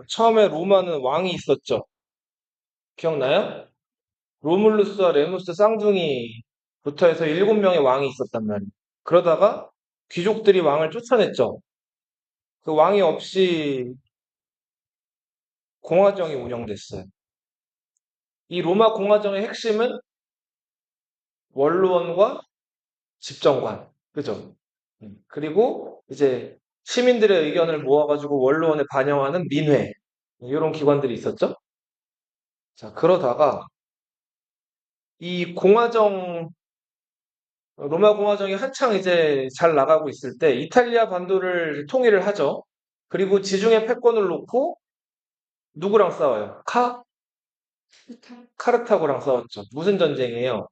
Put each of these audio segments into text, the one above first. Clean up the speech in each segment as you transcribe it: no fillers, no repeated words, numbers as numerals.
처음에 로마는 왕이 있었죠. 기억나요? 로물루스와 레무스 쌍둥이부터 해서 7명의 왕이 있었단 말이에요. 그러다가 귀족들이 왕을 쫓아냈죠. 그 왕이 없이 공화정이 운영됐어요. 이 로마 공화정의 핵심은 원로원과 집정관. 그죠? 그리고 이제 시민들의 의견을 모아가지고 원로원에 반영하는 민회. 이런 기관들이 있었죠. 자, 그러다가 이 로마 공화정이 한창 이제 잘 나가고 있을 때 이탈리아 반도를 통일을 하죠. 그리고 지중해 패권을 놓고 누구랑 싸워요? 카르타고랑 싸웠죠. 무슨 전쟁이에요?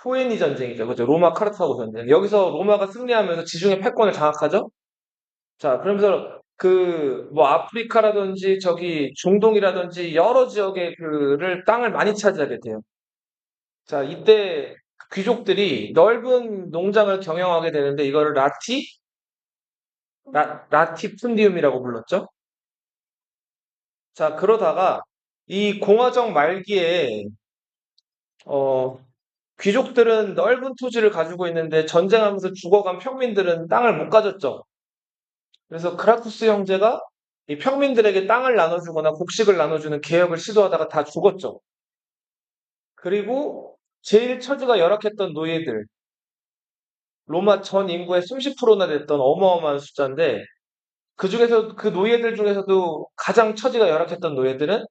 포에니 전쟁이죠. 그죠? 로마 카르타고 전쟁. 여기서 로마가 승리하면서 지중해 패권을 장악하죠. 자, 그러면서 뭐 아프리카라든지 저기 중동이라든지 여러 지역의 그를 땅을 많이 차지하게 돼요. 자, 이때 귀족들이 넓은 농장을 경영하게 되는데 이거를 라티푼디움이라고 불렀죠. 자, 그러다가 이 공화정 말기에 어, 귀족들은 넓은 토지를 가지고 있는데 전쟁하면서 죽어간 평민들은 땅을 못 가졌죠. 그래서 그라쿠스 형제가 이 평민들에게 땅을 나눠주거나 곡식을 나눠주는 개혁을 시도하다가 다 죽었죠. 그리고 제일 처지가 열악했던 노예들, 로마 전 인구의 30%나 됐던 어마어마한 숫자인데 그 노예들 중에서도 가장 처지가 열악했던 노예들은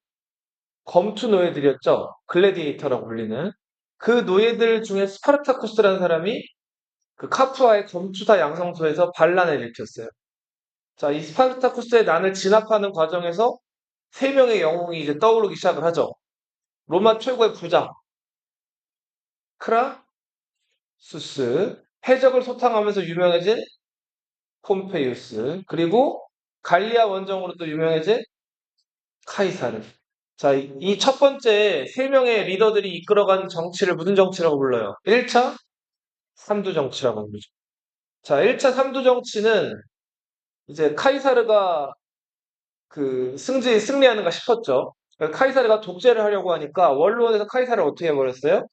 검투 노예들이었죠. 글래디에이터라고 불리는. 그 노예들 중에 스파르타쿠스라는 사람이 그 카프아의 검투사 양성소에서 반란을 일으켰어요. 자, 이 스파르타쿠스의 난을 진압하는 과정에서 세 명의 영웅이 이제 떠오르기 시작을 하죠. 로마 최고의 부장 크라수스, 해적을 소탕하면서 유명해진 폼페이우스, 그리고 갈리아 원정으로 또 유명해진 카이사르. 자, 이 첫 번째 세 명의 리더들이 이끌어간 정치를 무슨 정치라고 불러요? 1차 삼두 정치라고 부르죠. 자, 1차 삼두 정치는 이제 카이사르가 승리하는가 싶었죠. 그러니까 카이사르가 독재를 하려고 하니까 원로원에서 카이사르를 어떻게 해버렸어요?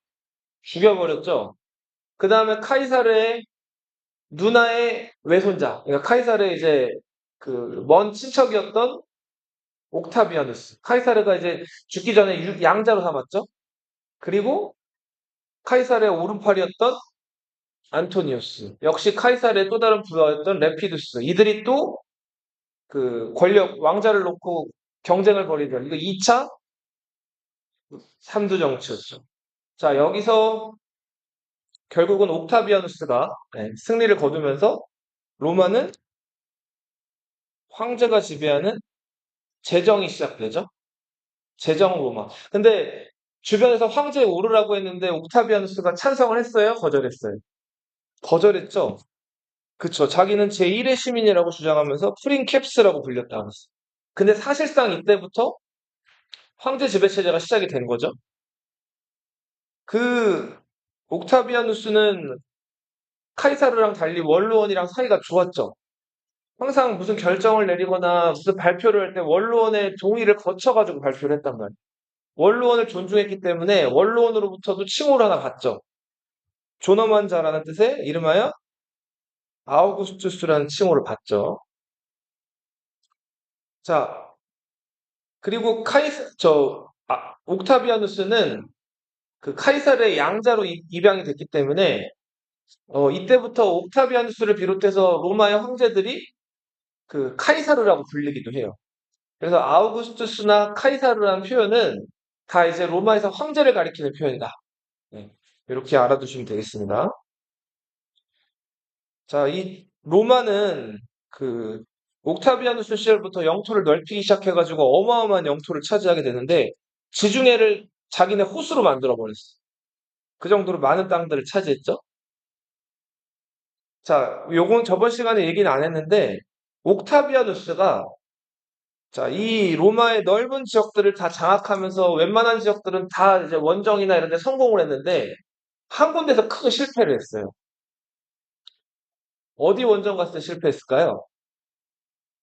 죽여버렸죠. 그 다음에 카이사르의 누나의 외손자, 그러니까 카이사르의 이제 그 먼 친척이었던 옥타비아누스. 카이사르가 이제 죽기 전에 양자로 삼았죠. 그리고 카이사르의 오른팔이었던 안토니우스. 역시 카이사르의 또 다른 부하였던 레피두스. 이들이 또 그 권력, 왕자를 놓고 경쟁을 벌이죠. 이거 2차 삼두 정치였죠. 자, 여기서 결국은 옥타비아누스가 승리를 거두면서 로마는 황제가 지배하는 제정이 시작되죠. 제정 로마. 근데 주변에서 황제에 오르라고 했는데 옥타비아누스가 찬성을 했어요? 거절했어요? 거절했죠. 그쵸. 자기는 제1의 시민이라고 주장하면서 프린캡스라고 불렸다고 했어요. 근데 사실상 이때부터 황제 지배 체제가 시작이 된 거죠. 그 옥타비아누스는 카이사르랑 달리 원로원이랑 사이가 좋았죠. 항상 무슨 결정을 내리거나 무슨 발표를 할 때 원로원의 동의를 거쳐가지고 발표를 했단 말이에요. 원로원을 존중했기 때문에 원로원으로부터도 칭호를 하나 받죠. 존엄한 자라는 뜻의 이름하여 아우구스투스라는 칭호를 받죠. 자, 그리고 옥타비아누스는 그 카이사르의 양자로 입양이 됐기 때문에 이때부터 옥타비아누스를 비롯해서 로마의 황제들이 그 카이사르라고 불리기도 해요. 그래서 아우구스투스나 카이사르라는 표현은 다 이제 로마에서 황제를 가리키는 표현이다. 네, 이렇게 알아두시면 되겠습니다. 자, 이 로마는 그 옥타비아누스 시절부터 영토를 넓히기 시작해가지고 어마어마한 영토를 차지하게 되는데 지중해를 자기네 호수로 만들어 버렸어. 그 정도로 많은 땅들을 차지했죠. 자, 요건 저번 시간에 얘기는 안 했는데 옥타비아누스가 자, 이 로마의 넓은 지역들을 다 장악하면서 웬만한 지역들은 다 이제 원정이나 이런 데 성공을 했는데 한 군데서 크게 실패를 했어요. 어디 원정 갔을 때 실패했을까요?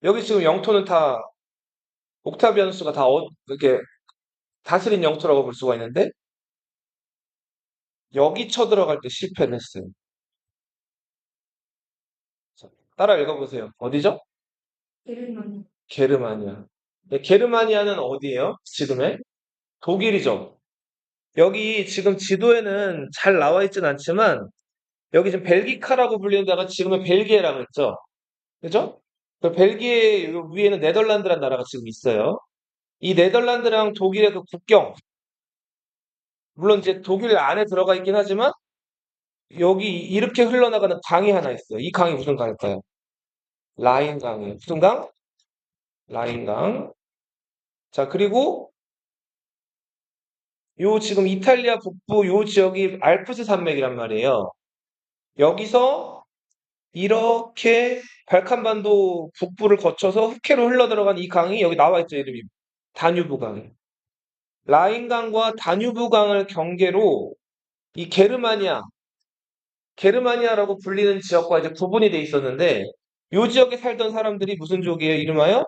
여기 지금 영토는 다 옥타비아누스가 다 이렇게 다스린 영토라고 볼 수가 있는데 여기 쳐들어갈 때 실패를 했어요. 자, 따라 읽어보세요. 어디죠? 게르마니아. 네, 게르마니아는 어디예요? 지금의? 독일이죠. 여기 지금 지도에는 잘 나와 있진 않지만 여기 지금 벨기카라고 불리는 데가 지금의 벨기에라고 했죠. 그죠? 그 벨기에 위에는 네덜란드라는 나라가 지금 있어요. 이 네덜란드랑 독일의 그 국경, 물론 이제 독일 안에 들어가 있긴 하지만 여기 이렇게 흘러나가는 강이 하나 있어요. 이 강이 무슨 강일까요? 라인강이에요. 무슨 강? 라인강. 자, 그리고 요 지금 이탈리아 북부 요 지역이 알프스 산맥이란 말이에요. 여기서 이렇게 발칸반도 북부를 거쳐서 흑해로 흘러들어간 이 강이 여기 나와 있죠, 이름이. 다뉴브 강이. 라인강과 다뉴브 강을 경계로 이 게르마니아라고 불리는 지역과 이제 구분이 돼 있었는데 요 지역에 살던 사람들이 무슨 족이에요? 이름하여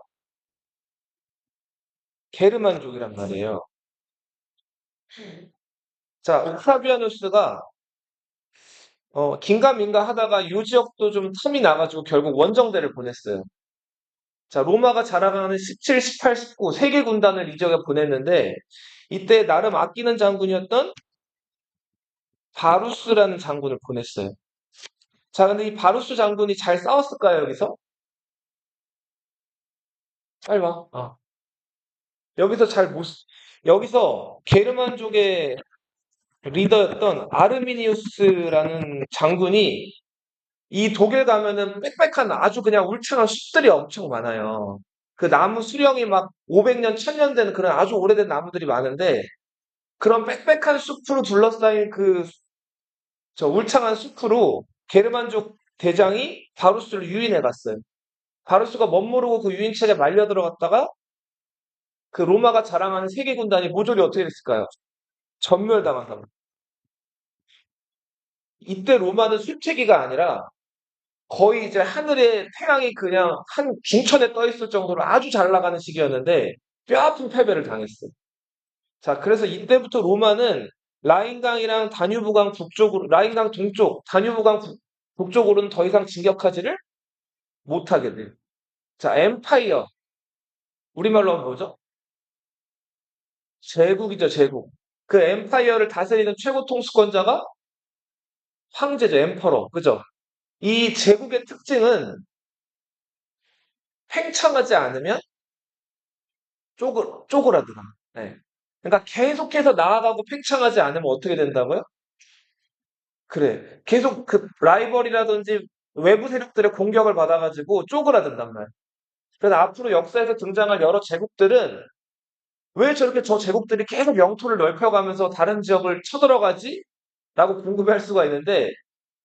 게르만족이란 말이에요. 자, 옥타비아누스가 긴가민가 하다가 요 지역도 좀 틈이 나가지고 결국 원정대를 보냈어요. 자, 로마가 자랑하는 17, 18, 19 세계 군단을 이 지역에 보냈는데 이때 나름 아끼는 장군이었던 바루스라는 장군을 보냈어요. 자, 근데 이 바루스 장군이 잘 싸웠을까요, 여기서? 빨리 와. 여기서 여기서 게르만족의 리더였던 아르미니우스라는 장군이 이 독일 가면은 빽빽한 아주 그냥 울창한 숲들이 엄청 많아요. 그 나무 수령이 막 500년, 1000년 된 그런 아주 오래된 나무들이 많은데 그런 빽빽한 숲으로 둘러싸인 저 울창한 숲으로 게르만족 대장이 바루스를 유인해 갔어요. 바루스가 멋모르고 그 유인책에 말려 들어갔다가 그 로마가 자랑하는 세계 군단이 모조리 어떻게 됐을까요? 전멸당한 겁니다. 이때 로마는 술채기가 아니라 거의 이제 하늘에 태양이 그냥 한 중천에 떠 있을 정도로 아주 잘 나가는 시기였는데 뼈아픈 패배를 당했어요. 자, 그래서 이때부터 로마는 라인강이랑 다뉴브강 북쪽으로, 라인강 동쪽, 다뉴브강 북쪽으로는 더 이상 진격하지를 못하게 돼요. 자, 엠파이어. 우리말로 하면 뭐죠? 제국이죠, 제국. 그 엠파이어를 다스리는 최고 통수권자가 황제죠, 엠퍼러. 그죠? 이 제국의 특징은 팽창하지 않으면 쪼그라들어. 네. 그러니까 계속해서 나아가고 팽창하지 않으면 어떻게 된다고요? 그래. 계속 그 라이벌이라든지 외부 세력들의 공격을 받아가지고 쪼그라든단 말이야. 그래서 앞으로 역사에서 등장할 여러 제국들은 왜 저렇게 저 제국들이 계속 영토를 넓혀가면서 다른 지역을 쳐들어가지? 라고 궁금해할 수가 있는데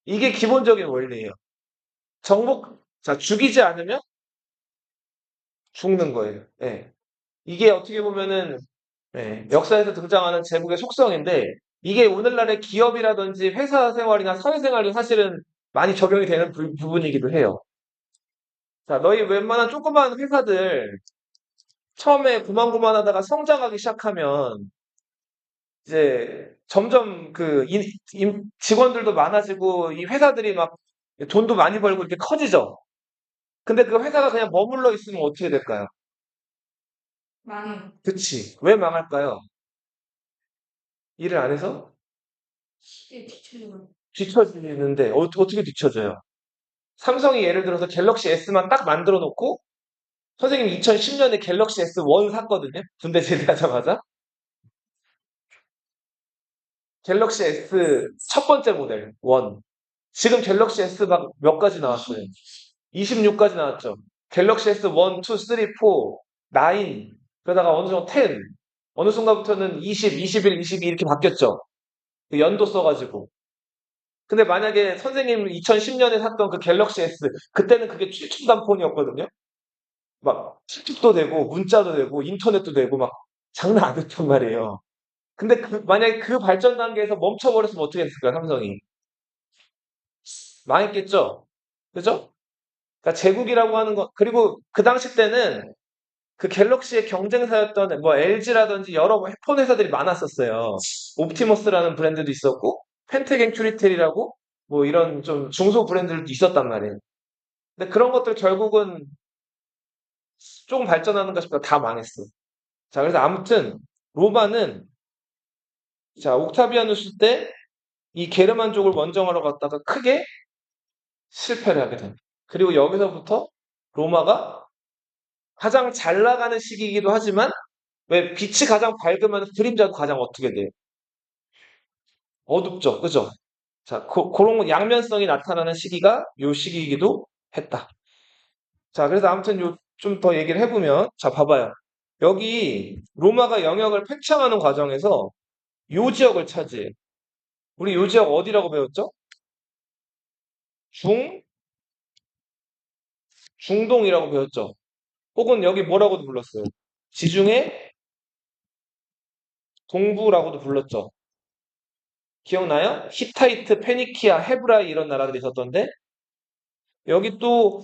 이게 기본적인 원리예요. 자, 죽이지 않으면 죽는 거예요. 예. 이게 어떻게 보면은 역사에서 등장하는 제국의 속성인데 이게 오늘날의 기업이라든지 회사 생활이나 사회생활이 사실은 많이 적용이 되는 부분이기도 해요. 자, 너희 웬만한 조그마한 회사들 처음에 고만고만하다가 성장하기 시작하면 이제 점점 직원들도 많아지고 이 회사들이 막 돈도 많이 벌고 이렇게 커지죠. 근데 그 회사가 그냥 머물러 있으면 어떻게 될까요? 그치. 왜 망할까요? 일을 안 해서 뒤처지는데 어떻게 뒤처져요? 삼성이 예를 들어서 갤럭시 S만 딱 만들어 놓고 선생님이 2010년에 갤럭시 S1 샀거든요. 군대 제대하자마자. 갤럭시 S 첫 번째 모델 1. 지금 갤럭시 S 막 몇 가지 나왔어요. 26까지 나왔죠. 갤럭시 S 1, 2, 3, 4, 9, 그러다가 어느 정도 10, 어느 순간부터는 20, 21, 22 이렇게 바뀌었죠. 그 연도 써가지고. 근데 만약에 선생님 2010년에 샀던 그 갤럭시 S, 그때는 그게 최첨단 폰이었거든요. 막 틱톡도 되고 문자도 되고 인터넷도 되고 막 장난 안 됐단 말이에요. 근데 만약에 그 발전 단계에서 멈춰버렸으면 어떻게 했을까요, 삼성이? 망했겠죠? 그죠? 그러니까 제국이라고 하는 거, 그리고 그 당시 때는 그 갤럭시의 경쟁사였던 뭐 LG라든지 여러 폰 회사들이 많았었어요. 옵티머스라는 브랜드도 있었고, 펜테겐 큐리텔이라고 뭐 이런 좀 중소 브랜드들도 있었단 말이에요. 근데 그런 것들 결국은 조금 발전하는가 싶다 다 망했어. 자, 그래서 아무튼 로마는 자, 옥타비아누스 때 이 게르만족을 원정하러 갔다가 크게 실패를 하게 됩니다. 그리고 여기서부터 로마가 가장 잘 나가는 시기이기도 하지만 왜 빛이 가장 밝으면 그림자도 가장 어떻게 돼요? 어둡죠. 그죠? 자, 그런 양면성이 나타나는 시기가 요 시기이기도 했다. 자, 그래서 아무튼 요 좀 더 얘기를 해보면 자, 봐봐요. 여기 로마가 영역을 팽창하는 과정에서 요 지역을 차지해요. 우리 요 지역 어디라고 배웠죠? 중, 중동이라고 배웠죠. 혹은 여기 뭐라고도 불렀어요. 지중해 동부라고도 불렀죠. 기억나요? 히타이트, 페니키아, 헤브라이 이런 나라들이 있었던데 여기 또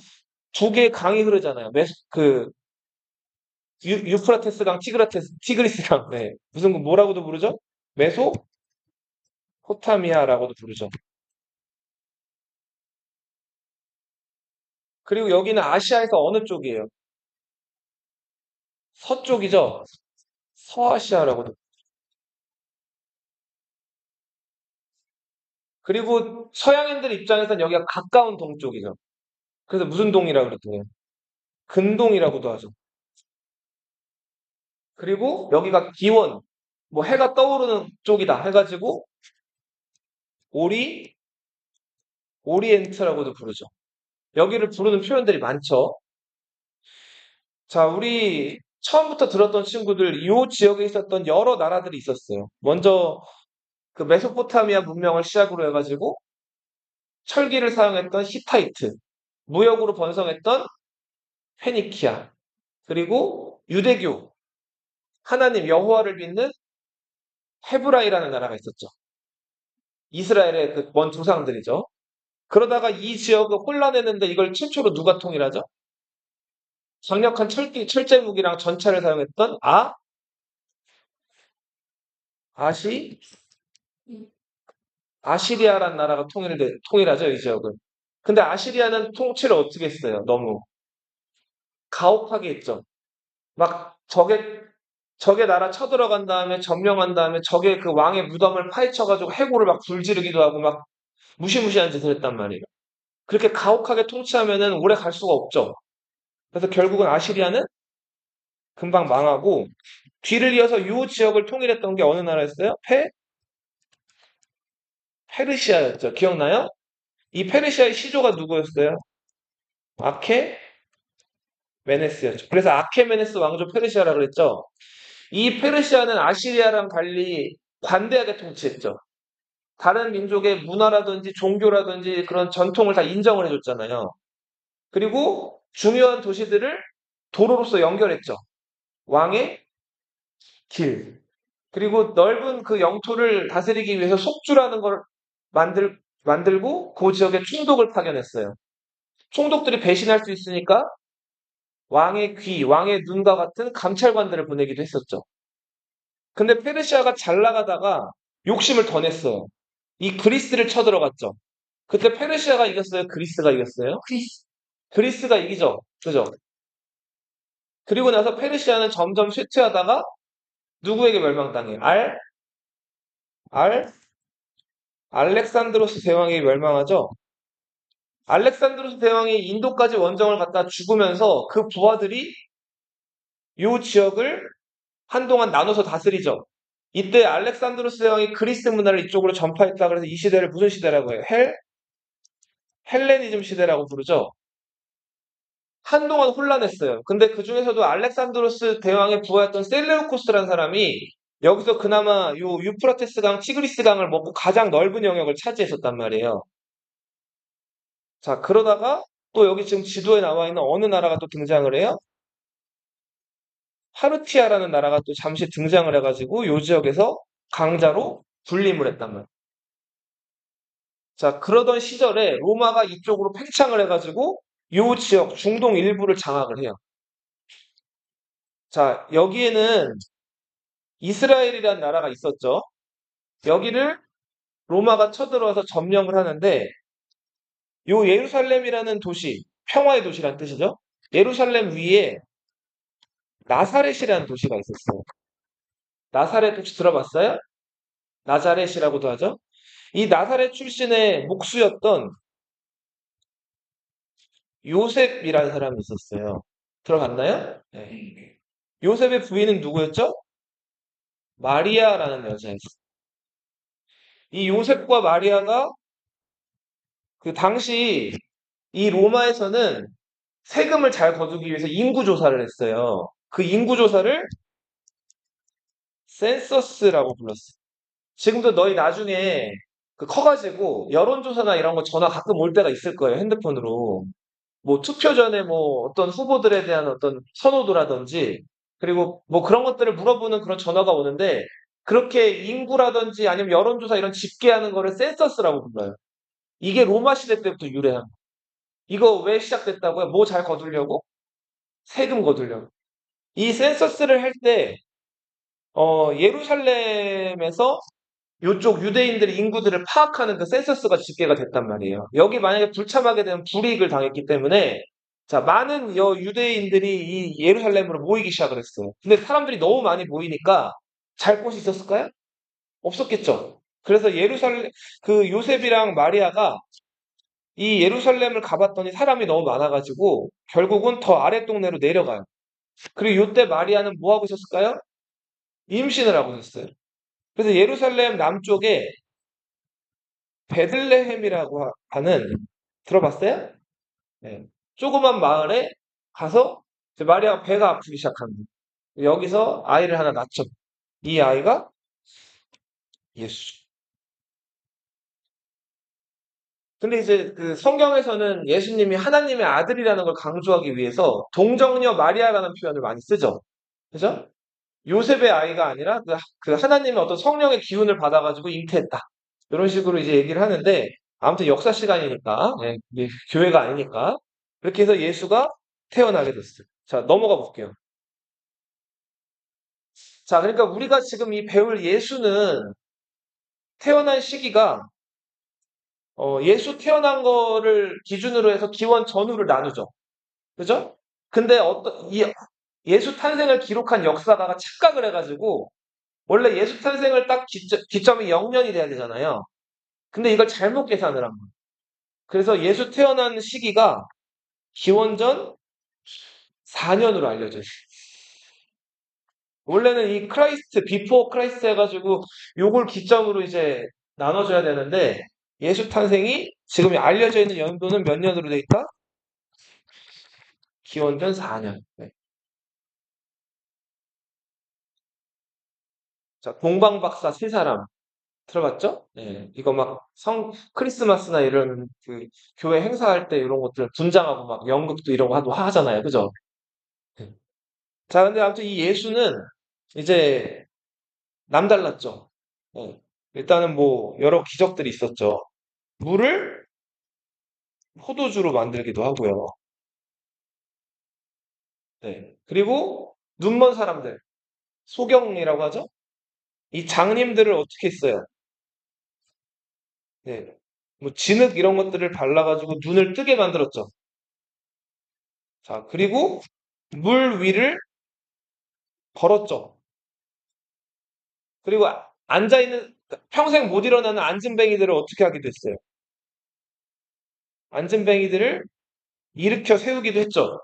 두 개의 강이 흐르잖아요. 유프라테스강, 티그리스강. 네. 무슨 뭐라고도 부르죠? 메소포타미아라고도 부르죠. 그리고 여기는 아시아에서 어느 쪽이에요? 서쪽이죠. 서아시아라고도. 그리고 서양인들 입장에서는 여기가 가까운 동쪽이죠. 그래서 무슨 동이라고 그랬더니 근동이라고도 하죠. 그리고 여기가 기원, 뭐 해가 떠오르는 쪽이다 해가지고 오리, 오리엔트라고도 부르죠. 여기를 부르는 표현들이 많죠. 자, 우리 처음부터 들었던 친구들, 이 지역에 있었던 여러 나라들이 있었어요. 먼저 그 메소포타미아 문명을 시작으로 해가지고 철기를 사용했던 히타이트, 무역으로 번성했던 페니키아, 그리고 유대교, 하나님 여호와를 믿는 헤브라이라는 나라가 있었죠. 이스라엘의 그 먼 조상들이죠. 그러다가 이 지역을 혼란했는데 이걸 최초로 누가 통일하죠? 강력한 철제 무기랑 전차를 사용했던 아시, 아시리아라는 나라가 통일하죠, 이 지역을. 근데 아시리아는 통치를 어떻게 했어요? 너무 가혹하게 했죠. 막 적의 나라 쳐들어간 다음에 점령한 다음에 적의 그 왕의 무덤을 파헤쳐가지고 해골을 막 불지르기도 하고 막 무시무시한 짓을 했단 말이에요. 그렇게 가혹하게 통치하면은 오래 갈 수가 없죠. 그래서 결국은 아시리아는 금방 망하고 뒤를 이어서 이 지역을 통일했던 게 어느 나라였어요? 페르시아였죠. 기억나요? 이 페르시아의 시조가 누구였어요? 아케메네스였죠. 그래서 아케메네스 왕조 페르시아라고 그랬죠. 이 페르시아는 아시리아랑 달리 관대하게 통치했죠. 다른 민족의 문화라든지 종교라든지 그런 전통을 다 인정을 해줬잖아요. 그리고 중요한 도시들을 도로로서 연결했죠. 왕의 길. 그리고 넓은 그 영토를 다스리기 위해서 속주라는 걸 만들고 그 지역에 총독을 파견했어요. 총독들이 배신할 수 있으니까 왕의 귀, 왕의 눈과 같은 감찰관들을 보내기도 했었죠. 근데 페르시아가 잘 나가다가 욕심을 더 냈어요. 이 그리스를 쳐들어갔죠. 그때 페르시아가 이겼어요? 그리스가 이겼어요? 그리스가 이기죠. 그죠? 그리고 나서 페르시아는 점점 쇠퇴하다가 누구에게 멸망당해요? 알, 알렉산드로스 대왕에게 멸망하죠. 알렉산드로스 대왕이 인도까지 원정을 갔다 죽으면서 그 부하들이 이 지역을 한동안 나눠서 다스리죠. 이때 알렉산드로스 대왕이 그리스 문화를 이쪽으로 전파했다 그래서 이 시대를 무슨 시대라고 해요? 헬레니즘 시대라고 부르죠. 한동안 혼란했어요. 근데 그 중에서도 알렉산드로스 대왕의 부하였던 셀레우코스라는 사람이 여기서 그나마 요 유프라테스 강, 티그리스 강을 먹고 가장 넓은 영역을 차지했었단 말이에요. 자, 그러다가 또 여기 지금 지도에 나와 있는 어느 나라가 또 등장을 해요? 파르티아라는 나라가 또 잠시 등장을 해가지고 요 지역에서 강자로 군림을 했단 말이에요. 자, 그러던 시절에 로마가 이쪽으로 팽창을 해가지고 요 지역 중동 일부를 장악을 해요. 자, 여기에는 이스라엘이라는 나라가 있었죠. 여기를 로마가 쳐들어와서 점령을 하는데 요 예루살렘이라는 도시, 평화의 도시란 뜻이죠. 예루살렘 위에 나사렛이라는 도시가 있었어요. 나사렛 혹시 들어봤어요? 나자렛이라고도 하죠. 이 나사렛 출신의 목수였던 요셉이라는 사람이 있었어요. 들어봤나요? 네. 요셉의 부인은 누구였죠? 마리아라는 여자였어요. 이 요셉과 마리아가 그 당시 이 로마에서는 세금을 잘 거두기 위해서 인구조사를 했어요. 그 인구조사를 센서스라고 불렀어요. 지금도 너희 나중에 그 커가지고 여론조사나 이런 거 전화 가끔 올 때가 있을 거예요. 핸드폰으로. 뭐 투표 전에 뭐 어떤 후보들에 대한 어떤 선호도라든지 그리고 뭐 그런 것들을 물어보는 그런 전화가 오는데 그렇게 인구라든지 아니면 여론조사 이런 집계하는 거를 센서스라고 불러요. 이게 로마 시대 때부터 유래한 거예요. 이거 왜 시작됐다고요? 뭐 잘 거두려고? 세금 거두려고. 이 센서스를 할 때, 예루살렘에서 요쪽 유대인들의 인구들을 파악하는 그 센서스가 집계가 됐단 말이에요. 여기 만약에 불참하게 되면 불이익을 당했기 때문에, 자, 많은 유대인들이 이 예루살렘으로 모이기 시작을 했어요. 근데 사람들이 너무 많이 모이니까 잘 곳이 있었을까요? 없었겠죠. 그래서 그 요셉이랑 마리아가 이 예루살렘을 가봤더니 사람이 너무 많아가지고 결국은 더 아래 동네로 내려가요. 그리고 이때 마리아는 뭐 하고 있었을까요? 임신을 하고 있었어요. 그래서 예루살렘 남쪽에 베들레헴이라고 하는 들어봤어요? 네. 조그만 마을에 가서 이제 마리아가 배가 아프기 시작합니다. 여기서 아이를 하나 낳죠. 이 아이가 예수. 근데 이제 그 성경에서는 예수님이 하나님의 아들이라는 걸 강조하기 위해서 동정녀 마리아라는 표현을 많이 쓰죠. 그죠? 요셉의 아이가 아니라 그 하나님의 어떤 성령의 기운을 받아가지고 잉태했다. 이런 식으로 이제 얘기를 하는데 아무튼 역사 시간이니까 이게 교회가 아니니까 그렇게 해서 예수가 태어나게 됐어요. 자, 넘어가 볼게요. 자, 그러니까 우리가 지금 이 배울 예수는 태어난 시기가 예수 태어난 거를 기준으로 해서 기원 전후를 나누죠. 그죠? 근데 이 예수 탄생을 기록한 역사가가 착각을 해가지고 원래 예수 탄생을 딱 기점이 0년이 돼야 되잖아요. 근데 이걸 잘못 계산을 한 거예요. 그래서 예수 태어난 시기가 기원전 4년으로 알려져 있어요. 원래는 이 크라이스트, 비포 크라이스트 해가지고 요걸 기점으로 이제 나눠줘야 되는데 예수 탄생이 지금 알려져 있는 연도는 몇 년으로 돼 있다? 기원전 4년. 네. 자, 동방박사 세 사람 들어봤죠? 네. 이거 막 크리스마스나 이런 그 교회 행사할 때 이런 것들 분장하고 막 연극도 이런 거 하잖아요. 그죠? 네. 자, 근데 아무튼 이 예수는 이제 남달랐죠. 네. 일단은 뭐 여러 기적들이 있었죠. 물을 포도주로 만들기도 하고요. 네. 그리고 눈먼 사람들, 소경이라고 하죠? 이 장님들을 어떻게 했어요? 네. 뭐 진흙 이런 것들을 발라가지고 눈을 뜨게 만들었죠. 자, 그리고 물 위를 걸었죠. 그리고 앉아있는, 평생 못 일어나는 앉은뱅이들을 어떻게 하기도 했어요? 앉은뱅이들을 일으켜 세우기도 했죠.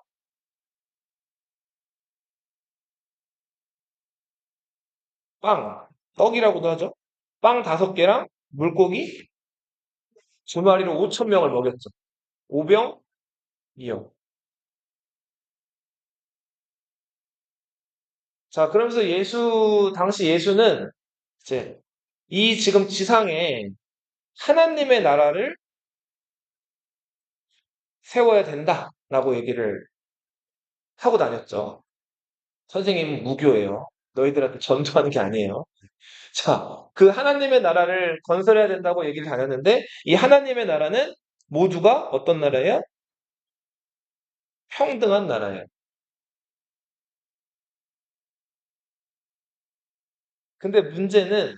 떡이라고도 하죠. 빵 5개랑 물고기 2마리로 5천 명을 먹였죠. 오병, 이어. 자, 그러면서 당시 예수는 이제 이 지금 지상에 하나님의 나라를 세워야 된다라고 얘기를 하고 다녔죠. 선생님은 무교예요. 너희들한테 전도하는 게 아니에요. 자, 그 하나님의 나라를 건설해야 된다고 얘기를 다녔는데 이 하나님의 나라는 모두가 어떤 나라예요? 평등한 나라예요. 근데 문제는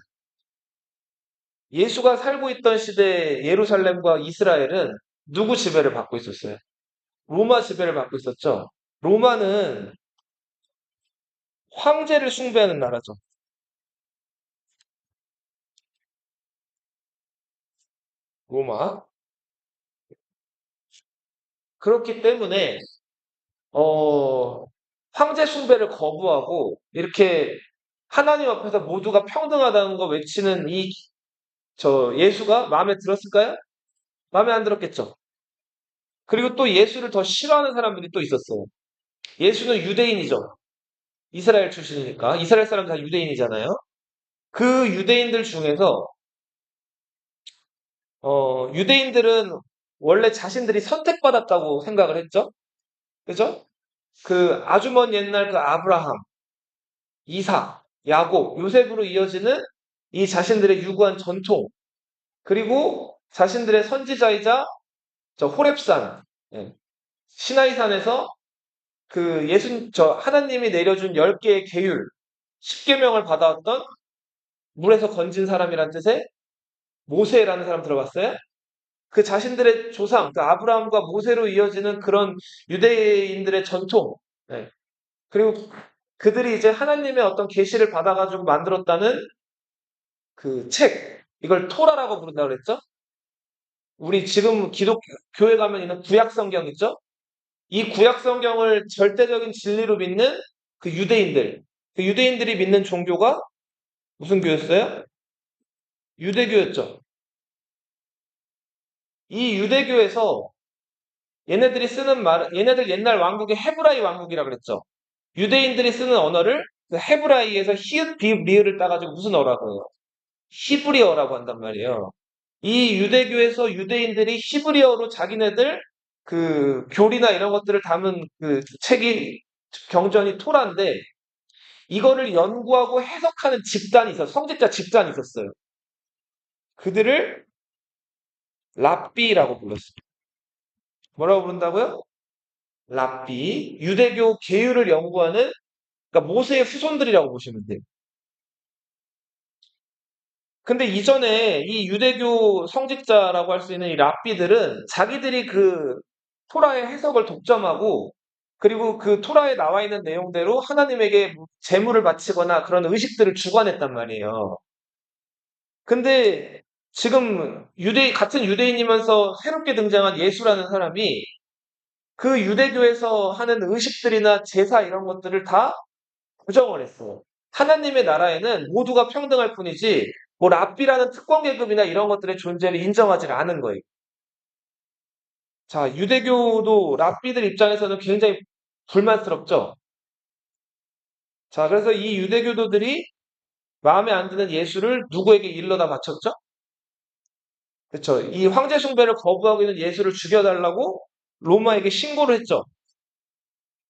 예수가 살고 있던 시대 예루살렘과 이스라엘은 누구 지배를 받고 있었어요? 로마 지배를 받고 있었죠. 로마는 황제를 숭배하는 나라죠. 로마. 그렇기 때문에 어, 황제 숭배를 거부하고 이렇게 하나님 앞에서 모두가 평등하다는 거 외치는 저 예수가 마음에 들었을까요? 마음에 안 들었겠죠. 그리고 또 예수를 더 싫어하는 사람들이 또 있었어요. 예수는 유대인이죠. 이스라엘 출신이니까. 이스라엘 사람 다 유대인이잖아요. 그 유대인들 중에서 유대인들은 원래 자신들이 선택받았다고 생각을 했죠. 그죠? 그 아주 먼 옛날 그 아브라함, 이삭, 야곱, 요셉으로 이어지는 이 자신들의 유구한 전통, 그리고 자신들의 선지자이자 저 호렙산, 예, 시나이산에서 저 하나님이 내려준 10개의 계율, 10계명을 받아왔던 물에서 건진 사람이란 뜻의 모세라는 사람 들어봤어요? 그 자신들의 조상, 그 아브라함과 모세로 이어지는 그런 유대인들의 전통, 예, 그리고 그들이 이제 하나님의 어떤 계시를 받아가지고 만들었다는 그 책, 이걸 토라라고 부른다고 그랬죠? 우리 지금 교회 가면 있는 구약 성경 있죠? 이 구약 성경을 절대적인 진리로 믿는 그 유대인들, 그 유대인들이 믿는 종교가 무슨 교였어요? 유대교였죠. 이 유대교에서 얘네들 옛날 왕국이 헤브라이 왕국이라 그랬죠. 유대인들이 쓰는 언어를 그 헤브라이에서 히읗, 비읍, 리을을 따가지고 무슨 어라고 해요? 히브리어라고 한단 말이에요. 이 유대교에서 유대인들이 히브리어로 자기네들 그 교리나 이런 것들을 담은 그 책이 경전이 토라인데 이거를 연구하고 해석하는 집단이 성직자 집단이 있었어요. 그들을 랍비라고 불렀어요. 뭐라고 부른다고요? 랍비. 유대교 계율을 연구하는 그러니까 모세의 후손들이라고 보시면 돼요. 근데 이전에 이 유대교 성직자라고 할 수 있는 이 랍비들은 자기들이 그 토라의 해석을 독점하고 그리고 그 토라에 나와 있는 내용대로 하나님에게 제물을 바치거나 그런 의식들을 주관했단 말이에요. 근데 지금 같은 유대인이면서 새롭게 등장한 예수라는 사람이 그 유대교에서 하는 의식들이나 제사 이런 것들을 다 부정을 했어. 하나님의 나라에는 모두가 평등할 뿐이지 뭐 랍비라는 특권 계급이나 이런 것들의 존재를 인정하지 않은 거예요. 자, 유대교도 랍비들 입장에서는 굉장히 불만스럽죠. 자, 그래서 이 유대교도들이 마음에 안 드는 예수를 누구에게 일러다 바쳤죠? 그렇죠. 이 황제 숭배를 거부하고 있는 예수를 죽여달라고 로마에게 신고를 했죠.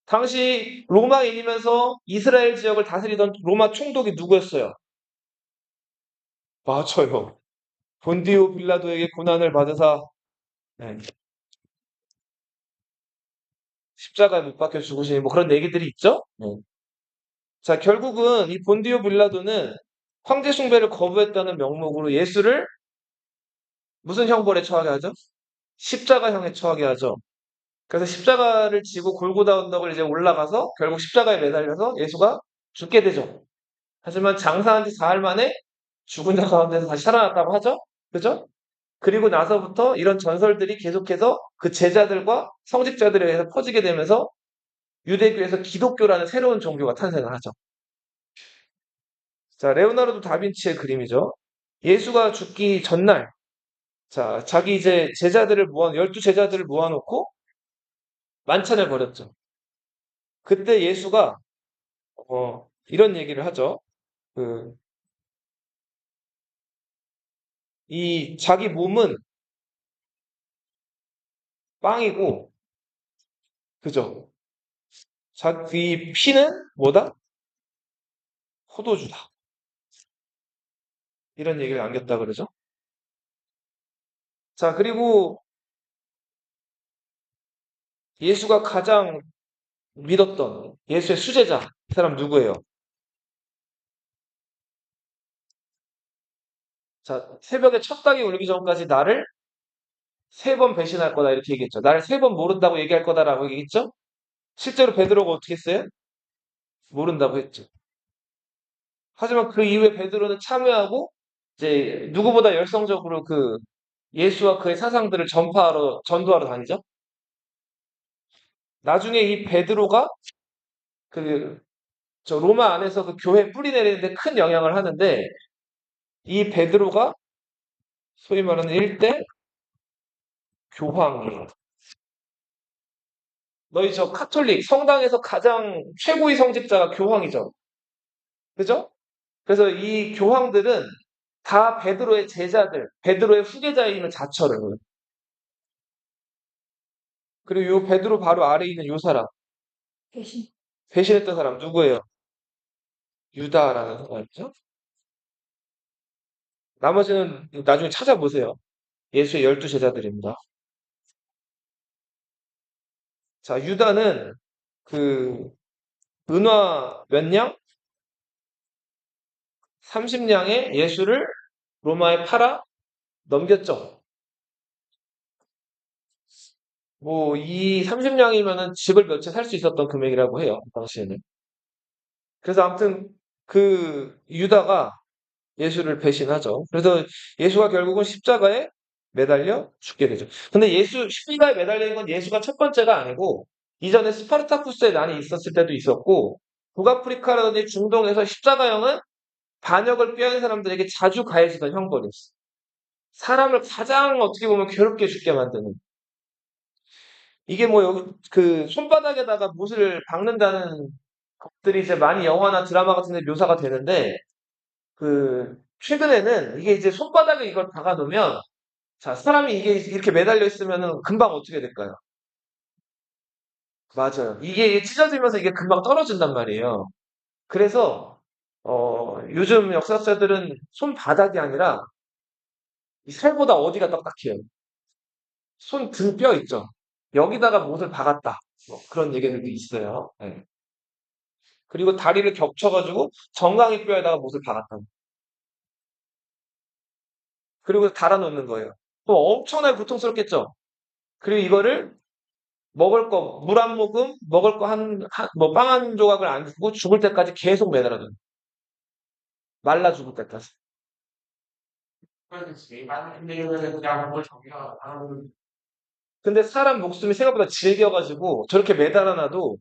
당시 로마인이면서 이스라엘 지역을 다스리던 로마 총독이 누구였어요? 맞아요. 본디오 빌라도에게 고난을 받으사 네, 십자가에 못 박혀 죽으시니 뭐 그런 얘기들이 있죠. 자, 결국은 이 본디오 빌라도는 황제 숭배를 거부했다는 명목으로 예수를 무슨 형벌에 처하게 하죠? 십자가형에 처하게 하죠. 그래서 십자가를 지고 골고다 언덕을 이제 올라가서 결국 십자가에 매달려서 예수가 죽게 되죠. 하지만 장사한 지 4일 만에 죽은 자 가운데서 다시 살아났다고 하죠. 그죠? 그리고 나서부터 이런 전설들이 계속해서 그 제자들과 성직자들에 의해서 퍼지게 되면서 유대교에서 기독교라는 새로운 종교가 탄생을 하죠. 자, 레오나르도 다빈치의 그림이죠. 예수가 죽기 전날, 자, 자기 이제 12 제자들을 모아놓고 만찬을 벌였죠. 그때 예수가, 이런 얘기를 하죠. 그, 이 자기 몸은 빵이고, 그죠? 이 피는 뭐다? 포도주다. 이런 얘기를 남겼다 그러죠. 자, 그리고 예수가 가장 믿었던 예수의 수제자, 그 사람 누구예요? 자, 새벽에 첫 닭이 울기 전까지 나를 세 번 배신할 거다 이렇게 얘기했죠. 나를 세 번 모른다고 얘기할 거다라고 얘기했죠. 실제로 베드로가 어떻게 했어요? 모른다고 했죠. 하지만 그 이후에 베드로는 참여하고 이제 누구보다 열성적으로 그 예수와 그의 사상들을 전도하러 다니죠. 나중에 이 베드로가 그 저 로마 안에서 그 교회 뿌리 내리는데 큰 영향을 하는데 이 베드로가 소위 말하는 일대 교황이에요. 너희 저 카톨릭 성당에서 가장 최고의 성직자가 교황이죠. 그죠? 그래서 이 교황들은 다 베드로의 제자들, 베드로의 후계자임을 자처를 해요. 그리고 요 베드로 바로 아래에 있는 요 사람, 배신했던 사람 누구예요? 유다라는 사람이죠. 나머지는 나중에 찾아보세요. 예수의 12제자들입니다. 자, 유다는 그 은화 몇 냥? 30냥에 예수를 로마에 팔아 넘겼죠. 뭐, 이 30냥이면은 집을 몇 채 살 수 있었던 금액이라고 해요. 그 당시에는. 그래서 아무튼 그 유다가 예수를 배신하죠. 그래서 예수가 결국은 십자가에 매달려 죽게 되죠. 근데 예수 십자가에 매달리는 건 예수가 첫 번째가 아니고 이전에 스파르타쿠스의 난이 있었을 때도 있었고 북아프리카라든지 중동에서 십자가형은 반역을 꾀하는 사람들에게 자주 가해지던 형벌이었어. 사람을 가장 어떻게 보면 괴롭게 죽게 만드는. 이게 뭐 여기 그 손바닥에다가 못을 박는다는 것들이 이제 많이 영화나 드라마 같은 데 묘사가 되는데 그 최근에는 이게 이제 손바닥에 이걸 박아 놓으면 자, 사람이 이게 이렇게 매달려 있으면은 금방 어떻게 될까요? 맞아요. 이게 찢어지면서 이게 금방 떨어진단 말이에요. 그래서 요즘 역사학자들은 손바닥이 아니라 이 살보다 어디가 딱딱해요. 손 등뼈 있죠. 여기다가 못을 박았다. 뭐 그런 얘기들도 있어요. 예. 그리고 다리를 겹쳐가지고 정강이 뼈에다가 못을 박았다. 그리고 달아놓는 거예요. 그럼 엄청나게 고통스럽겠죠. 그리고 이거를 먹을 거, 물 한 모금, 먹을 거 뭐 빵 한 조각을 안 주고 죽을 때까지 계속 매달아둬요. 말라 죽을 때까지. 근데 사람 목숨이 생각보다 질겨가지고 저렇게 매달아놔도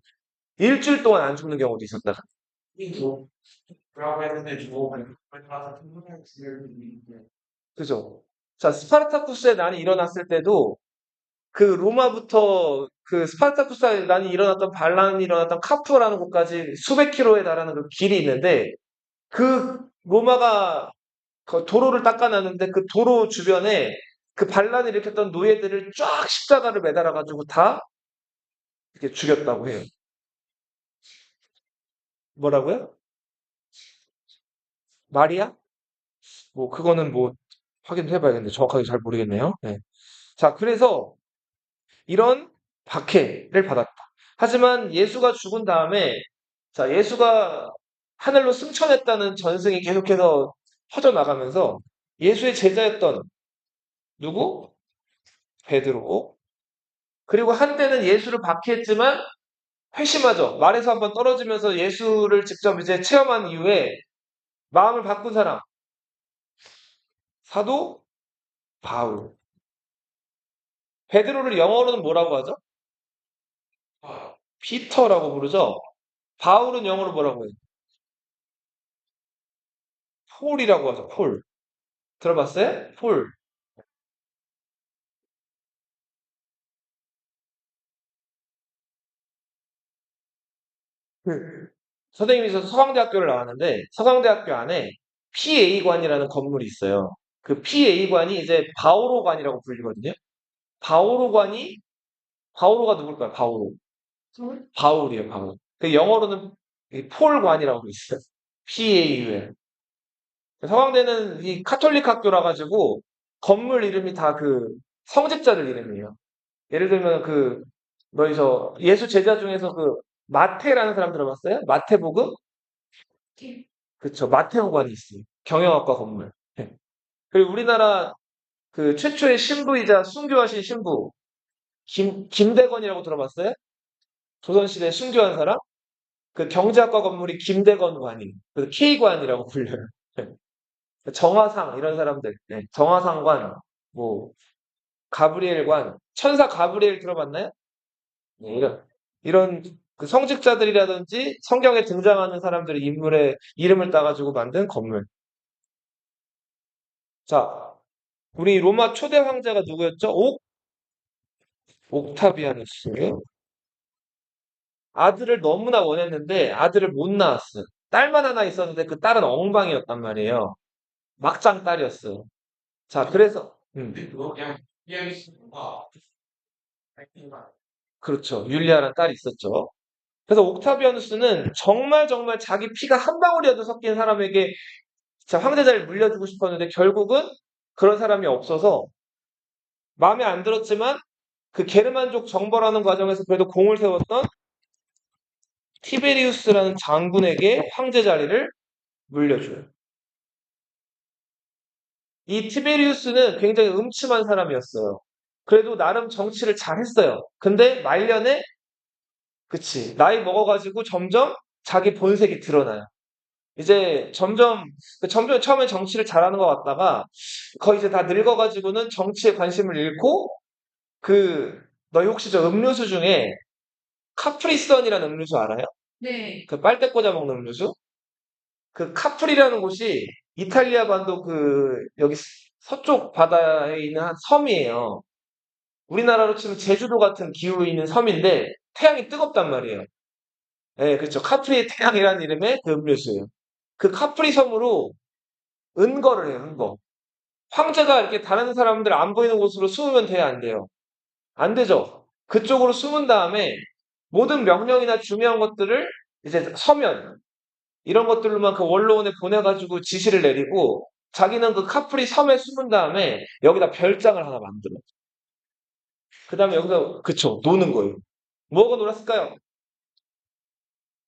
일주일 동안 안 죽는 경우도 있었다. 그죠? 자, 스파르타쿠스의 난이 일어났을 때도 그 로마부터 그 스파르타쿠스의 난이 일어났던 반란이 일어났던 카프라는 곳까지 수백 킬로에 달하는 그 길이 있는데 그 로마가 그 도로를 닦아놨는데 그 도로 주변에 그 반란을 일으켰던 노예들을 쫙 십자가를 매달아가지고 다 이렇게 죽였다고 해요. 뭐라고요? 마리아? 뭐 그거는 뭐 확인을 해봐야겠는데 정확하게 잘 모르겠네요. 네. 자, 그래서 이런 박해를 받았다. 하지만 예수가 죽은 다음에 자, 예수가 하늘로 승천했다는 전승이 계속해서 퍼져나가면서 예수의 제자였던 누구? 베드로. 그리고 한때는 예수를 박해했지만 회심하죠. 말에서 한번 떨어지면서 예수를 직접 이제 체험한 이후에 마음을 바꾼 사람. 사도 바울. 베드로를 영어로는 뭐라고 하죠? 피터라고 부르죠. 바울은 영어로 뭐라고 해요? 폴이라고 하죠. 폴. 들어봤어요? 폴. 선생님이 저 서강대학교를 나왔는데 서강대학교 안에 PA관이라는 건물이 있어요. 그 PA관이 이제 바오로관이라고 불리거든요. 바오로관이 바오로가 누굴까요? 바오로. 바울이에요, 바울. 그 영어로는 이 폴관이라고 있어요. PAUL. 서강대는 이 카톨릭 학교라 가지고 건물 이름이 다 그 성직자들 이름이에요. 예를 들면 그 너희 저 예수 제자 중에서 그 마태라는 사람 들어봤어요? 마태복음? 그쵸. 마태호관이 있어요. 경영학과 건물. 네. 그리고 우리나라 그 최초의 신부이자 순교하신 신부 김대건이라고 들어봤어요? 조선시대 순교한 사람? 그 경제학과 건물이 김대건관이, 그 K관이라고 불려요. 네. 정화상 이런 사람들, 네. 정화상관, 뭐 가브리엘관, 천사 가브리엘 들어봤나요? 네, 이런 그 성직자들이라든지 성경에 등장하는 사람들의 인물의 이름을 따가지고 만든 건물. 자, 우리 로마 초대 황제가 누구였죠? 옥타비아누스. 아들을 너무나 원했는데 아들을 못 낳았어. 딸만 하나 있었는데 그 딸은 엉망이었단 말이에요. 막장 딸이었어. 자, 그래서 그렇죠. 율리아라는 딸이 있었죠. 그래서 옥타비아누스는 정말 정말 자기 피가 한 방울이라도 섞인 사람에게 진짜 황제자를 물려주고 싶었는데 결국은 그런 사람이 없어서 마음에 안 들었지만 그 게르만족 정벌하는 과정에서 그래도 공을 세웠던 티베리우스라는 장군에게 황제 자리를 물려줘요. 이 티베리우스는 굉장히 음침한 사람이었어요. 그래도 나름 정치를 잘했어요. 근데 말년에 그치 나이 먹어가지고 점점 자기 본색이 드러나요. 이제 점점 처음에 정치를 잘하는 것 같다가 거의 이제 다 늙어가지고는 정치에 관심을 잃고 그 너희 혹시 저 음료수 중에 카프리선이라는 음료수 알아요? 네. 그 빨대 꽂아 먹는 음료수? 그 카프리라는 곳이 이탈리아 반도 그 여기 서쪽 바다에 있는 한 섬이에요. 우리나라로 치면 제주도 같은 기후에 있는 섬인데 태양이 뜨겁단 말이에요. 네, 그렇죠. 카프리의 태양이라는 이름의 그 음료수예요. 그 카프리 섬으로 은거를 해요, 은거. 황제가 이렇게 다른 사람들 안 보이는 곳으로 숨으면 돼야 안 돼요? 안 되죠. 그쪽으로 숨은 다음에 모든 명령이나 중요한 것들을 이제 서면 이런 것들로만 그 원로원에 보내가지고 지시를 내리고 자기는 그 카프리 섬에 숨은 다음에 여기다 별장을 하나 만들어. 그 다음에 여기서 그쵸 노는 거예요. 뭐가 놀았을까요?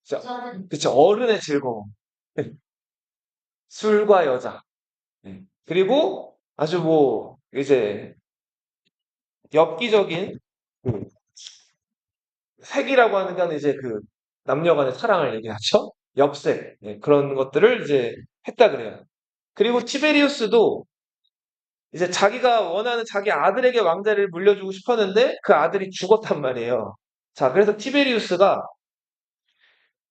자, 그쵸 어른의 즐거움. 술과 여자. 네. 그리고 아주 뭐 이제 엽기적인 그 색이라고 하는 건 이제 그 남녀 간의 사랑을 얘기하죠. 엽색 네, 그런 것들을 이제 했다 그래요. 그리고 티베리우스도 이제 자기가 원하는 자기 아들에게 왕자를 물려주고 싶었는데 그 아들이 죽었단 말이에요. 자, 그래서 티베리우스가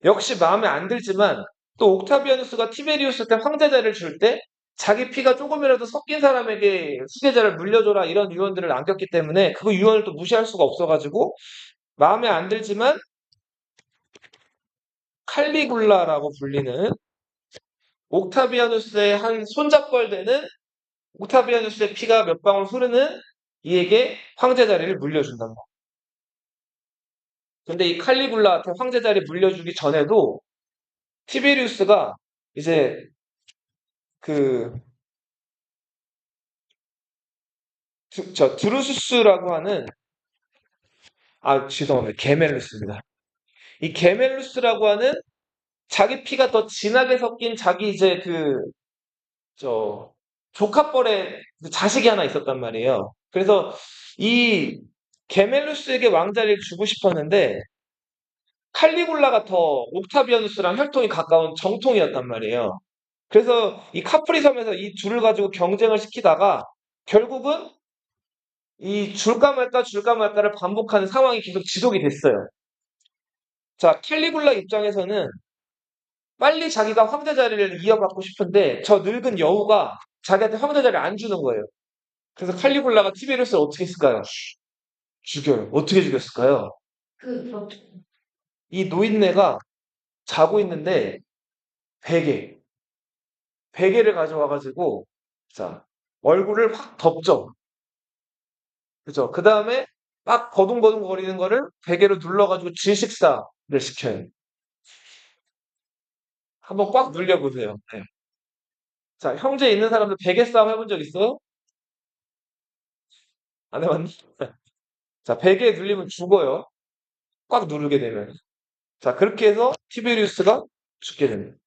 역시 마음에 안 들지만 또 옥타비아누스가 티베리우스한테 황제자를 줄 때 자기 피가 조금이라도 섞인 사람에게 후계자를 물려줘라 이런 유언들을 남겼기 때문에 그 유언을 또 무시할 수가 없어가지고 마음에 안 들지만 칼리굴라라고 불리는 옥타비아누스의 한 손잡벌 되는 옥타비아누스의 피가 몇 방울 흐르는 이에게 황제 자리를 물려준단 말이에요. 근데 이 칼리굴라한테 황제 자리 물려주기 전에도 티베리우스가 이제 그 드루수스라고 하는 죄송합니다. 게멜루스입니다. 이 게멜루스라고 하는 자기 피가 더 진하게 섞인 자기 이제 저 조카뻘의 그 자식이 하나 있었단 말이에요. 그래서 이 게멜루스에게 왕자리를 주고 싶었는데 칼리굴라가 더 옥타비아누스랑 혈통이 가까운 정통이었단 말이에요. 그래서 이 카프리 섬에서 이 둘을 가지고 경쟁을 시키다가 결국은 이 줄까 말까를 반복하는 상황이 계속 지속이 됐어요. 자, 캘리굴라 입장에서는 빨리 자기가 황제 자리를 이어받고 싶은데 저 늙은 여우가 자기한테 황제 자리를 안 주는 거예요. 그래서 칼리굴라가 티베리우스를 어떻게 했을까요? 죽여요. 어떻게 죽였을까요? 이 노인네가 자고 있는데 베개, 베개를 가져와가지고 자 얼굴을 확 덮죠. 그죠? 그 다음에 막 버둥버둥 거리는 거를 베개로 눌러가지고 질식사를 시켜요. 한번 꽉 눌려보세요. 네. 자, 형제 있는 사람들 베개 싸움 해본 적 있어요? 안 해봤니? 자, 베개에 눌리면 죽어요. 꽉 누르게 되면. 자, 그렇게 해서 티베리우스가 죽게 됩니다.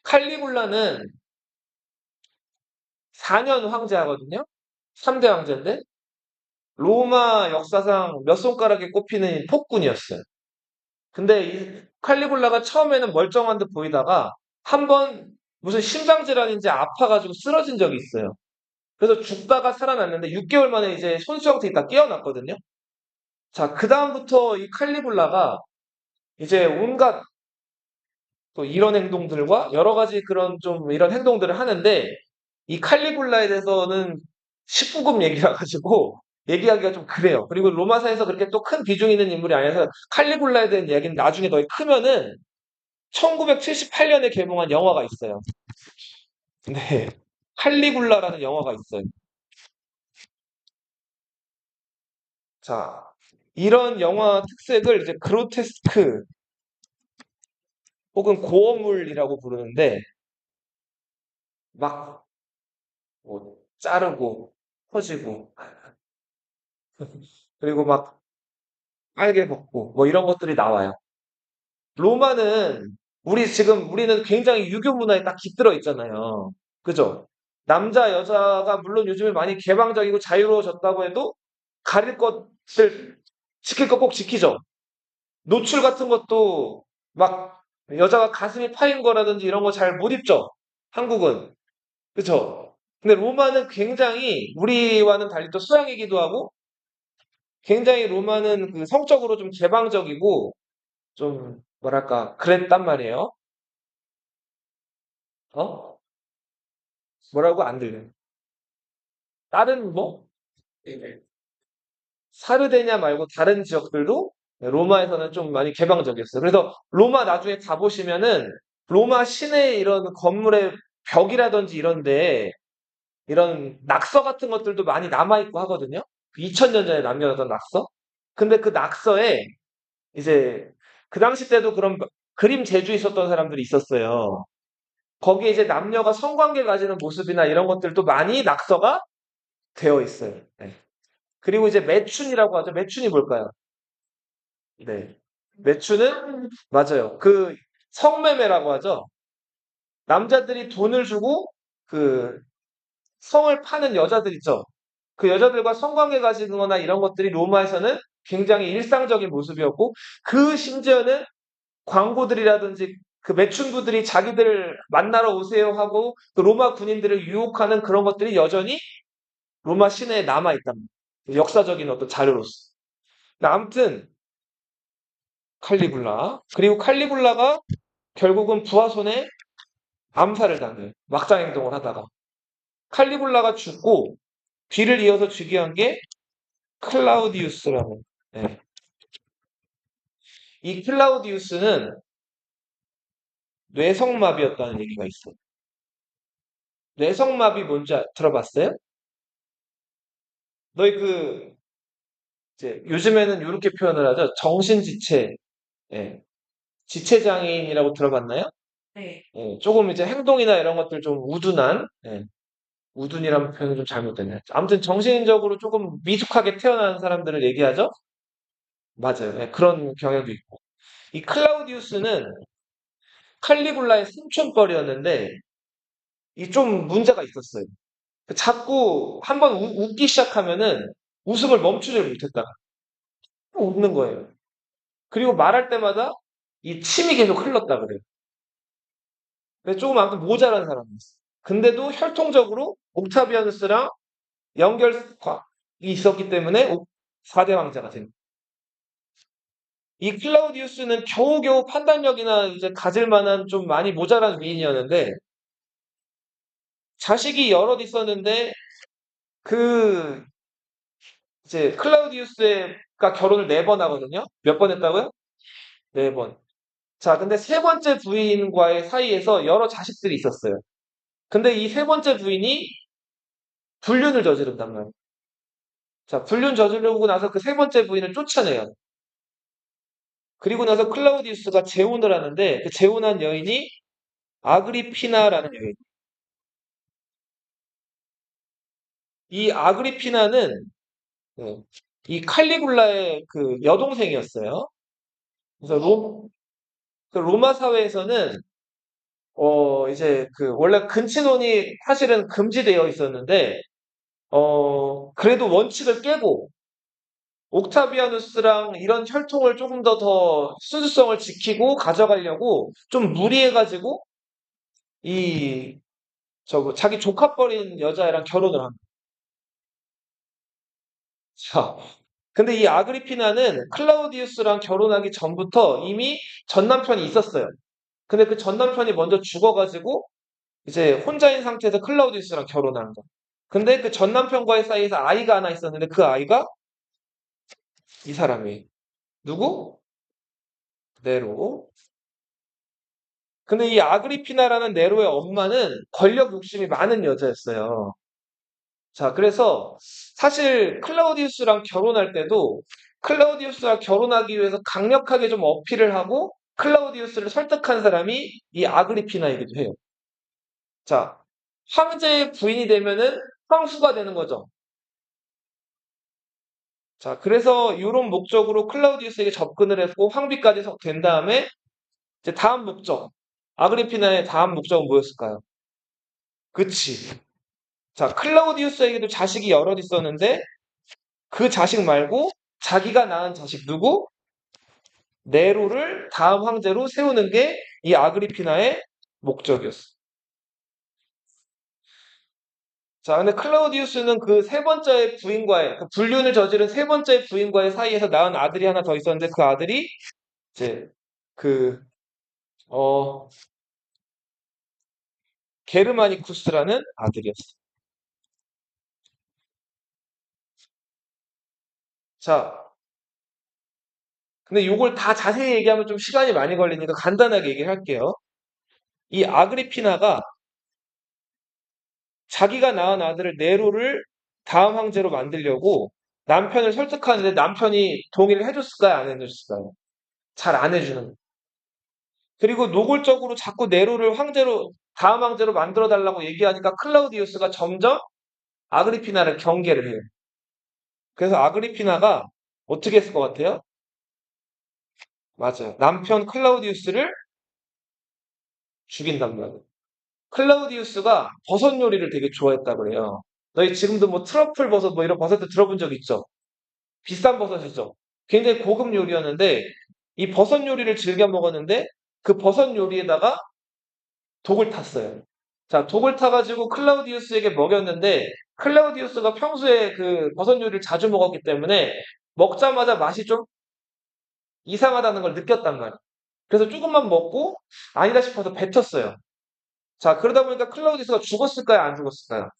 칼리굴라는 4년 황제하거든요. 3대 황제인데 로마 역사상 몇 손가락에 꼽히는 폭군이었어요. 근데 이 칼리굴라가 처음에는 멀쩡한 듯 보이다가 한 번 무슨 심장질환인지 아파가지고 쓰러진 적이 있어요. 그래서 죽다가 살아났는데 6개월 만에 이제 손수 형태 있다 깨어났거든요. 자, 그다음부터 이 칼리굴라가 이제 온갖 또 이런 행동들과 여러 가지 그런 좀 이런 행동들을 하는데 이 칼리굴라에 대해서는 19금 얘기라 가지고 얘기하기가 좀 그래요. 그리고 로마사에서 그렇게 또 큰 비중 있는 인물이 아니라서 칼리굴라에 대한 이야기는 나중에 더 크면은 1978년에 개봉한 영화가 있어요. 네. 칼리굴라라는 영화가 있어요. 자, 이런 영화 특색을 이제 그로테스크 혹은 고어물이라고 부르는데 막 뭐 자르고 퍼지고 그리고 막 빨개 벗고 뭐 이런 것들이 나와요. 로마는 우리는 굉장히 유교 문화에 딱 깃들어 있잖아요. 그죠? 남자 여자가 물론 요즘에 많이 개방적이고 자유로워졌다고 해도 가릴 것을 지킬 거 꼭 지키죠. 노출 같은 것도 막 여자가 가슴이 파인 거라든지 이런 거 잘 못 입죠. 한국은. 그죠? 근데 로마는 굉장히 우리와는 달리 또 서양이기도 하고 굉장히 로마는 그 성적으로 좀 개방적이고 좀 뭐랄까 그랬단 말이에요. 어? 뭐라고 안 들려요. 다른 뭐 사르데냐 말고 다른 지역들도 로마에서는 좀 많이 개방적이었어요. 그래서 로마 나중에 가보시면은 로마 시내 이런 건물의 벽이라든지 이런데 이런 낙서 같은 것들도 많이 남아있고 하거든요. 2000년 전에 남겨놨던 낙서. 근데 그 낙서에 이제 그 당시 때도 그런 그림 재주 있었던 사람들이 있었어요. 거기에 이제 남녀가 성관계 가지는 모습이나 이런 것들도 많이 낙서가 되어 있어요. 네. 그리고 이제 매춘이라고 하죠. 매춘이 뭘까요? 네. 매춘은 맞아요. 그 성매매라고 하죠. 남자들이 돈을 주고 그 성을 파는 여자들 있죠. 그 여자들과 성관계 가지는 거나 이런 것들이 로마에서는 굉장히 일상적인 모습이었고 그 심지어는 광고들이라든지 그 매춘부들이 자기들 만나러 오세요 하고 그 로마 군인들을 유혹하는 그런 것들이 여전히 로마 시내에 남아있단 말이에요. 역사적인 어떤 자료로서. 아무튼 칼리굴라. 그리고 칼리굴라가 결국은 부하손에 암살을 당해요. 막장 행동을 하다가. 칼리굴라가 죽고 뒤를 이어서 즉위한 게 클라우디우스라는. 네. 이 클라우디우스는 뇌성마비였다는 얘기가 있어요. 뇌성마비 뭔지 들어봤어요? 너희 이제 요즘에는 이렇게 표현을 하죠. 정신지체, 예. 지체장애인이라고 들어봤나요? 네. 예, 조금 이제 행동이나 이런 것들 좀 우둔한, 예, 우둔이라는 표현이 좀 잘못됐네요. 아무튼 정신적으로 조금 미숙하게 태어난 사람들을 얘기하죠? 맞아요. 예, 그런 경향도 있고. 이 클라우디우스는 칼리굴라의 삼촌뻘이었는데, 이 좀 문제가 있었어요. 자꾸 한번 웃기 시작하면은 웃음을 멈추질 못했다가 웃는 거예요. 그리고 말할 때마다 이 침이 계속 흘렀다 그래요. 근데 조금 아무튼 모자란 사람이었어요. 근데도 혈통적으로 옥타비아누스랑 연결이 있었기 때문에 4대 왕자가 됩니다. 이 클라우디우스는 겨우겨우 판단력이나 이제 가질 만한 좀 많이 모자란 위인이었는데 자식이 여럿 있었는데 그 이제 클라우디우스가 결혼을 4번 하거든요. 몇 번 했다고요? 4번. 자, 근데 세 번째 부인과의 사이에서 여러 자식들이 있었어요. 근데 이 세 번째 부인이 불륜을 저지른단 말이에요. 자, 불륜 저지르고 나서 그 세 번째 부인을 쫓아내요. 그리고 나서 클라우디우스가 재혼을 하는데 그 재혼한 여인이 아그리피나라는 여인. 이 아그리피나는 네, 이 칼리굴라의 그 여동생이었어요. 그래서 그 로마 사회에서는 이제 그 원래 근친혼이 사실은 금지되어 있었는데 그래도 원칙을 깨고 옥타비아누스랑 이런 혈통을 조금 더 순수성을 지키고 가져가려고 좀 무리해가지고 이 저거 자기 조카뻘인 여자애랑 결혼을 합니다. 자, 근데 이 아그리피나는 클라우디우스랑 결혼하기 전부터 이미 전 남편이 있었어요. 근데 그 전 남편이 먼저 죽어가지고 이제 혼자인 상태에서 클라우디우스랑 결혼한 거. 근데 그 전 남편과의 사이에서 아이가 하나 있었는데 그 아이가 이 사람이 누구? 네로. 근데 이 아그리피나라는 네로의 엄마는 권력 욕심이 많은 여자였어요. 자, 그래서 사실 클라우디우스랑 결혼할 때도 클라우디우스랑 결혼하기 위해서 강력하게 좀 어필을 하고 클라우디우스를 설득한 사람이 이 아그리피나이기도 해요. 자, 황제의 부인이 되면은 황후가 되는 거죠. 자, 그래서 이런 목적으로 클라우디우스에게 접근을 했고 황비까지 된 다음에 이제 다음 목적. 아그리피나의 다음 목적은 뭐였을까요? 그치. 자, 클라우디우스에게도 자식이 여럿 있었는데 그 자식 말고 자기가 낳은 자식 누구? 네로를 다음 황제로 세우는 게 이 아그리피나의 목적이었어. 자, 근데 클라우디우스는 그 세 번째 부인과의, 그 불륜을 저지른 세 번째 부인과의 사이에서 낳은 아들이 하나 더 있었는데 그 아들이 이제 그, 어, 게르마니쿠스라는 아들이었어. 자, 근데 이걸 다 자세히 얘기하면 좀 시간이 많이 걸리니까 간단하게 얘기를 할게요. 이 아그리피나가 자기가 낳은 아들을 네로를 다음 황제로 만들려고 남편을 설득하는데 남편이 동의를 해줬을까요? 안 해줬을까요? 잘 안 해주는 거예요. 그리고 노골적으로 자꾸 네로를 다음 황제로 만들어 달라고 얘기하니까 클라우디우스가 점점 아그리피나를 경계를 해요. 그래서 아그리피나가 어떻게 했을 것 같아요? 맞아요. 남편 클라우디우스를 죽인단 말이에요. 클라우디우스가 버섯 요리를 되게 좋아했다 그래요. 너희 지금도 뭐 트러플 버섯 뭐 이런 버섯도 들어본 적 있죠? 비싼 버섯이죠. 굉장히 고급 요리였는데 이 버섯 요리를 즐겨 먹었는데 그 버섯 요리에다가 독을 탔어요. 자, 독을 타가지고 클라우디우스에게 먹였는데 클라우디우스가 평소에 그 버섯 요리를 자주 먹었기 때문에 먹자마자 맛이 좀 이상하다는 걸 느꼈단 말이에요. 그래서 조금만 먹고 아니다 싶어서 뱉었어요. 자, 그러다 보니까 클라우디우스가 죽었을까요? 안 죽었을까요?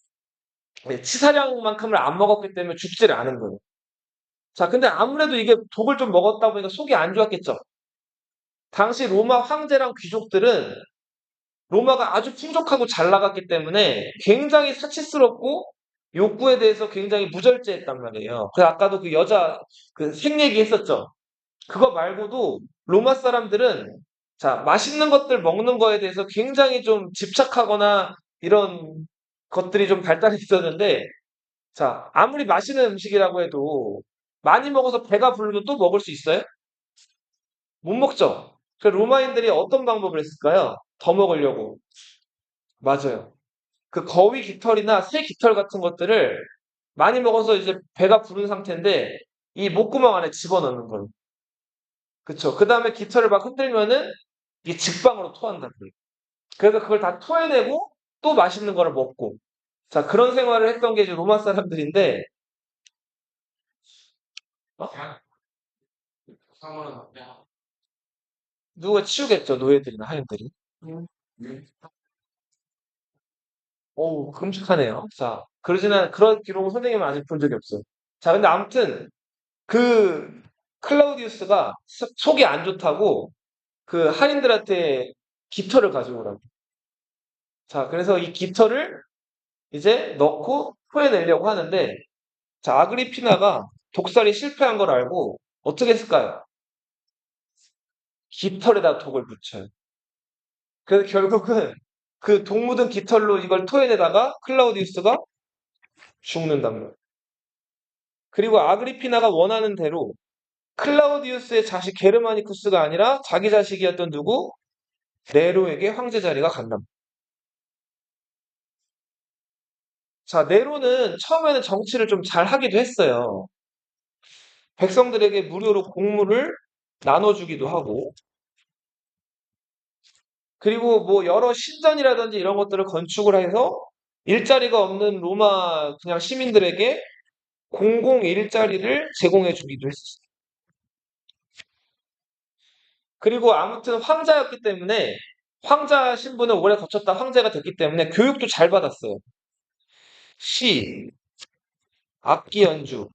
네, 치사량만큼을 안 먹었기 때문에 죽지를 않은 거예요. 자, 근데 아무래도 이게 독을 좀 먹었다 보니까 속이 안 좋았겠죠. 당시 로마 황제랑 귀족들은 로마가 아주 풍족하고 잘 나갔기 때문에 굉장히 사치스럽고 욕구에 대해서 굉장히 무절제했단 말이에요. 그래서 아까도 그 여자 그 생 얘기 했었죠. 그거 말고도 로마 사람들은 자, 맛있는 것들 먹는 거에 대해서 굉장히 좀 집착하거나 이런 것들이 좀 발달해 있었는데 자, 아무리 맛있는 음식이라고 해도 많이 먹어서 배가 부르면 또 먹을 수 있어요? 못 먹죠. 그 로마인들이 어떤 방법을 했을까요? 더 먹으려고. 맞아요. 그 거위 깃털이나 새 깃털 같은 것들을 많이 먹어서 이제 배가 부른 상태인데 이 목구멍 안에 집어넣는 거예요. 그쵸. 그 다음에 깃털을 막 흔들면은 이게 직방으로 토한다는 거예요. 그래서 그걸 다 토해내고 또 맛있는 거를 먹고. 자, 그런 생활을 했던 게 이제 로마 사람들인데, 어? 누가 치우겠죠. 노예들이나 하인들이. 음. 어우, 끔찍하네요. 자, 그런 기록은 선생님은 아직 본 적이 없어요. 자, 근데 아무튼, 그, 클라우디우스가 속이 안 좋다고 그 하인들한테 깃털을 가지고 오라고. 자, 그래서 이 깃털을 이제 넣고 토해내려고 하는데, 자, 아그리피나가 독살이 실패한 걸 알고 어떻게 했을까요? 깃털에다 독을 붙여요. 그래서 결국은 그 독 묻은 깃털로 이걸 토해내다가 클라우디우스가 죽는단 말이에요. 그리고 아그리피나가 원하는 대로 클라우디우스의 자식 게르마니쿠스가 아니라 자기 자식이었던 누구? 네로에게 황제 자리가 간다. 자, 네로는 처음에는 정치를 좀 잘 하기도 했어요. 백성들에게 무료로 곡물을 나눠주기도 하고, 그리고 뭐 여러 신전이라든지 이런 것들을 건축을 해서 일자리가 없는 로마 그냥 시민들에게 공공 일자리를 제공해 주기도 했었어요. 그리고 아무튼 황자였기 때문에 황자 신분을 오래 거쳤다 황제가 됐기 때문에 교육도 잘 받았어요. 시, 악기 연주,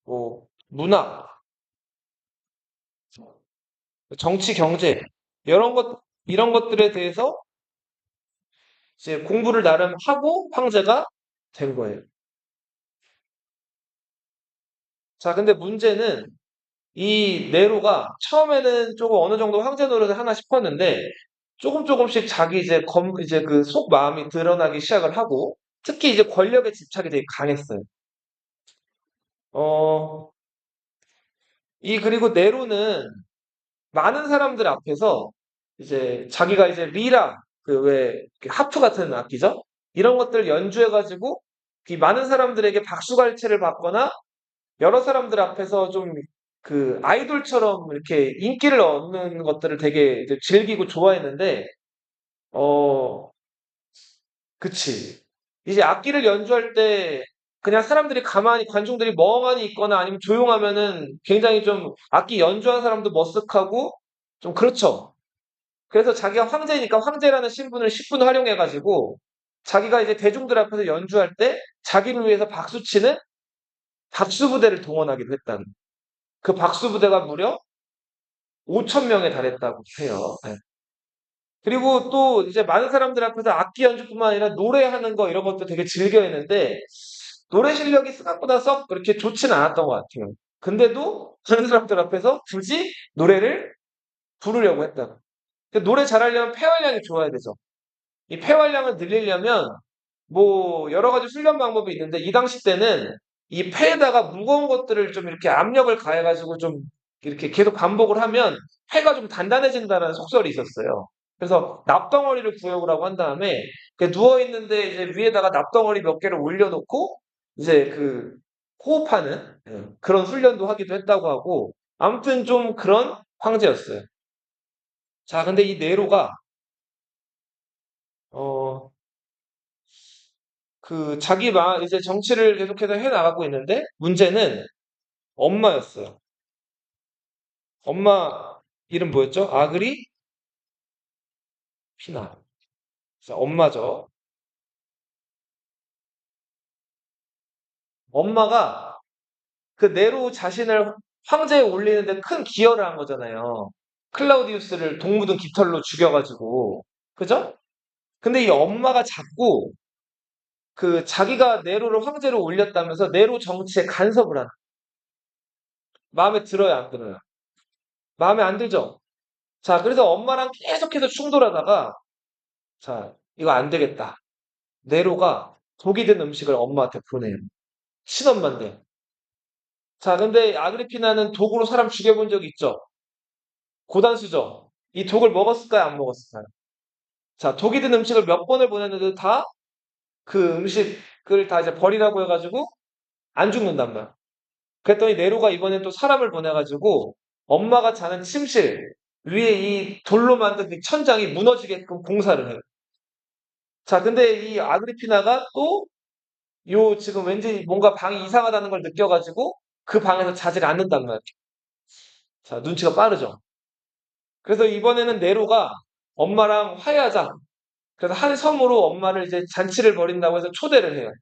뭐 문학, 정치, 경제 이런 것들에 대해서 이제 공부를 나름 하고 황제가 된 거예요. 자, 근데 문제는 이 네로가 처음에는 조금 어느 정도 황제 노릇을 하나 싶었는데 조금씩 자기 이제 그 속 마음이 드러나기 시작을 하고 특히 이제 권력의 집착이 되게 강했어요. 어, 그리고 네로는 많은 사람들 앞에서 이제 자기가 이제 리라 그 왜 하프 같은 악기죠? 이런 것들 연주해가지고 이 많은 사람들에게 박수갈채를 받거나 여러 사람들 앞에서 좀 그 아이돌처럼 이렇게 인기를 얻는 것들을 되게 이제 즐기고 좋아했는데, 어, 그치. 이제 악기를 연주할 때 그냥 사람들이 가만히, 관중들이 멍하니 있거나 아니면 조용하면은 굉장히 좀 악기 연주한 사람도 머쓱하고 좀 그렇죠. 그래서 자기가 황제니까 황제라는 신분을 10분 활용해가지고 자기가 이제 대중들 앞에서 연주할 때 자기를 위해서 박수치는 박수부대를 동원하기도 했다는. 그 박수부대가 무려 5천 명에 달했다고 해요. 네. 그리고 또 이제 많은 사람들 앞에서 악기 연주뿐만 아니라 노래하는 거 이런 것도 되게 즐겨 했는데 노래 실력이 생각보다 썩 그렇게 좋지는 않았던 것 같아요. 근데도 다른 사람들 앞에서 굳이 노래를 부르려고 했다. 노래 잘하려면 폐활량이 좋아야 되죠. 이 폐활량을 늘리려면 뭐 여러 가지 훈련 방법이 있는데 이 당시 때는 이 폐에다가 무거운 것들을 좀 이렇게 압력을 가해가지고 좀 이렇게 계속 반복을 하면 폐가 좀 단단해진다는 속설이 있었어요. 그래서 납덩어리를 구해오라고 한 다음에 누워 있는데 이제 위에다가 납덩어리 몇 개를 올려놓고 이제 그 호흡하는 그런 훈련도 하기도 했다고 하고 아무튼 좀 그런 황제였어요. 자, 근데 이 네로가 어, 그 자기 이제 정치를 계속해서 해 나가고 있는데 문제는 엄마였어요. 엄마 이름 뭐였죠? 아그리피나. 그래서 엄마죠. 엄마가 그 네로 자신을 황제에 올리는데 큰 기여를 한 거잖아요. 클라우디우스를 동무든 깃털로 죽여가지고 그죠? 근데 이 엄마가 자꾸 그 자기가 네로를 황제로 올렸다면서 네로 정치에 간섭을 하는 마음에 들어요, 안 들어요? 마음에 안 들죠? 자, 그래서 엄마랑 계속해서 충돌하다가 자, 이거 안 되겠다. 네로가 독이 든 음식을 엄마한테 보내요. 친엄마인데. 자, 근데 아그리피나는 독으로 사람 죽여본 적 있죠? 고단수죠? 이 독을 먹었을까요? 안 먹었을까요? 자, 독이 든 음식을 몇 번을 보냈는데 다 그 음식을 다 이제 버리라고 해가지고 안 죽는단 말이야. 그랬더니 네로가 이번엔 또 사람을 보내가지고 엄마가 자는 침실 위에 이 돌로 만든 그 천장이 무너지게끔 공사를 해요. 자, 근데 이 아그리피나가 또 지금 왠지 뭔가 방이 이상하다는 걸 느껴가지고 그 방에서 자질 않는단 말이에요. 자, 눈치가 빠르죠. 그래서 이번에는 네로가 엄마랑 화해하자. 그래서 한 섬으로 엄마를 이제 잔치를 벌인다고 해서 초대를 해요.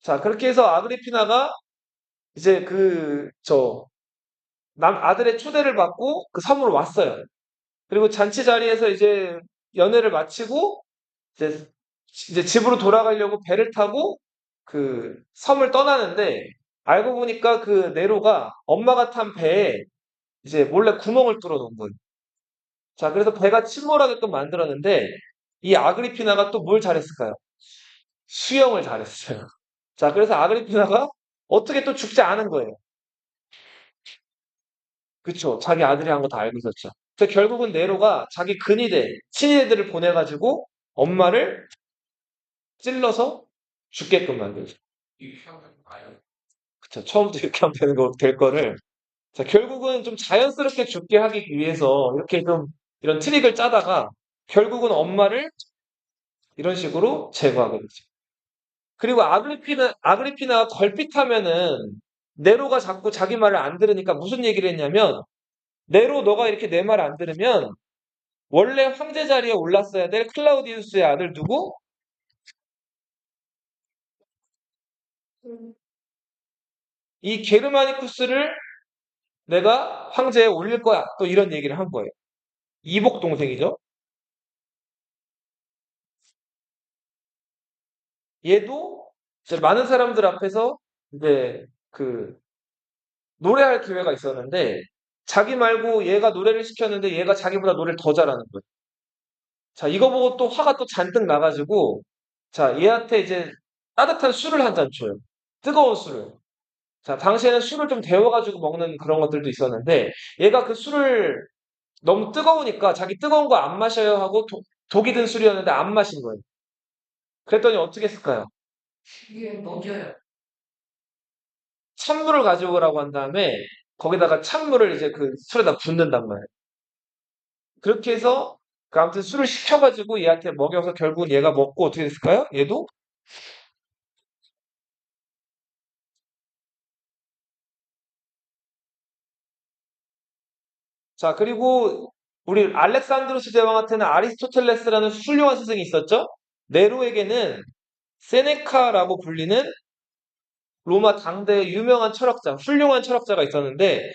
자, 그렇게 해서 아그리피나가 이제 아들의 초대를 받고 그 섬으로 왔어요. 그리고 잔치 자리에서 이제 연애를 마치고 이제, 이제 집으로 돌아가려고 배를 타고 그 섬을 떠나는데 알고 보니까 그 네로가 엄마가 탄 배에 이제 몰래 구멍을 뚫어 놓은 거예요. 자, 그래서 배가 침몰하게끔 만들었는데 이 아그리피나가 또 뭘 잘했을까요? 수영을 잘했어요. 자, 그래서 아그리피나가 어떻게 또 죽지 않은 거예요. 그쵸. 자기 아들이 한 거 다 알고 있었죠. 그래서 결국은 네로가 자기 근위대, 친위대들을 보내가지고 엄마를 찔러서 죽게끔 만들죠. 그쵸. 처음부터 이렇게 하면 될 거를. 자, 결국은 좀 자연스럽게 죽게 하기 위해서 이렇게 좀 이런 트릭을 짜다가 결국은 엄마를 이런 식으로 제거하게 되죠. 그리고 아그리피나가 걸핏하면은 네로가 자꾸 자기 말을 안 들으니까 무슨 얘기를 했냐면 네로 너가 이렇게 내 말 안 들으면 원래 황제 자리에 올랐어야 될 클라우디우스의 아들 누구? 이 게르마니쿠스를 내가 황제에 올릴 거야. 또 이런 얘기를 한 거예요. 이복 동생이죠. 얘도 이제 많은 사람들 앞에서 이제 그 노래할 기회가 있었는데 자기 말고 얘가 노래를 시켰는데 얘가 자기보다 노래를 더 잘하는 거예요. 자, 이거 보고 또 화가 또 잔뜩 나가지고 자, 얘한테 이제 따뜻한 술을 한 잔 줘요. 뜨거운 술을. 자, 당시에는 술을 좀 데워가지고 먹는 그런 것들도 있었는데 얘가 그 술을 너무 뜨거우니까 자기 뜨거운 거 안 마셔요 하고 독이 든 술이었는데 안 마신 거예요. 그랬더니 어떻게 했을까요? 이게 먹여요. 찬물을 가져오라고 한 다음에 거기다가 찬물을 이제 그 술에다 붓는단 말이에요. 그렇게 해서 그 아무튼 술을 시켜가지고 얘한테 먹여서 결국은 얘가 먹고 어떻게 됐을까요? 얘도 자 그리고 우리 알렉산드로스 대왕한테는 아리스토텔레스라는 훌륭한 스승이 있었죠. 네로에게는 세네카라고 불리는 로마 당대의 유명한 철학자, 훌륭한 철학자가 있었는데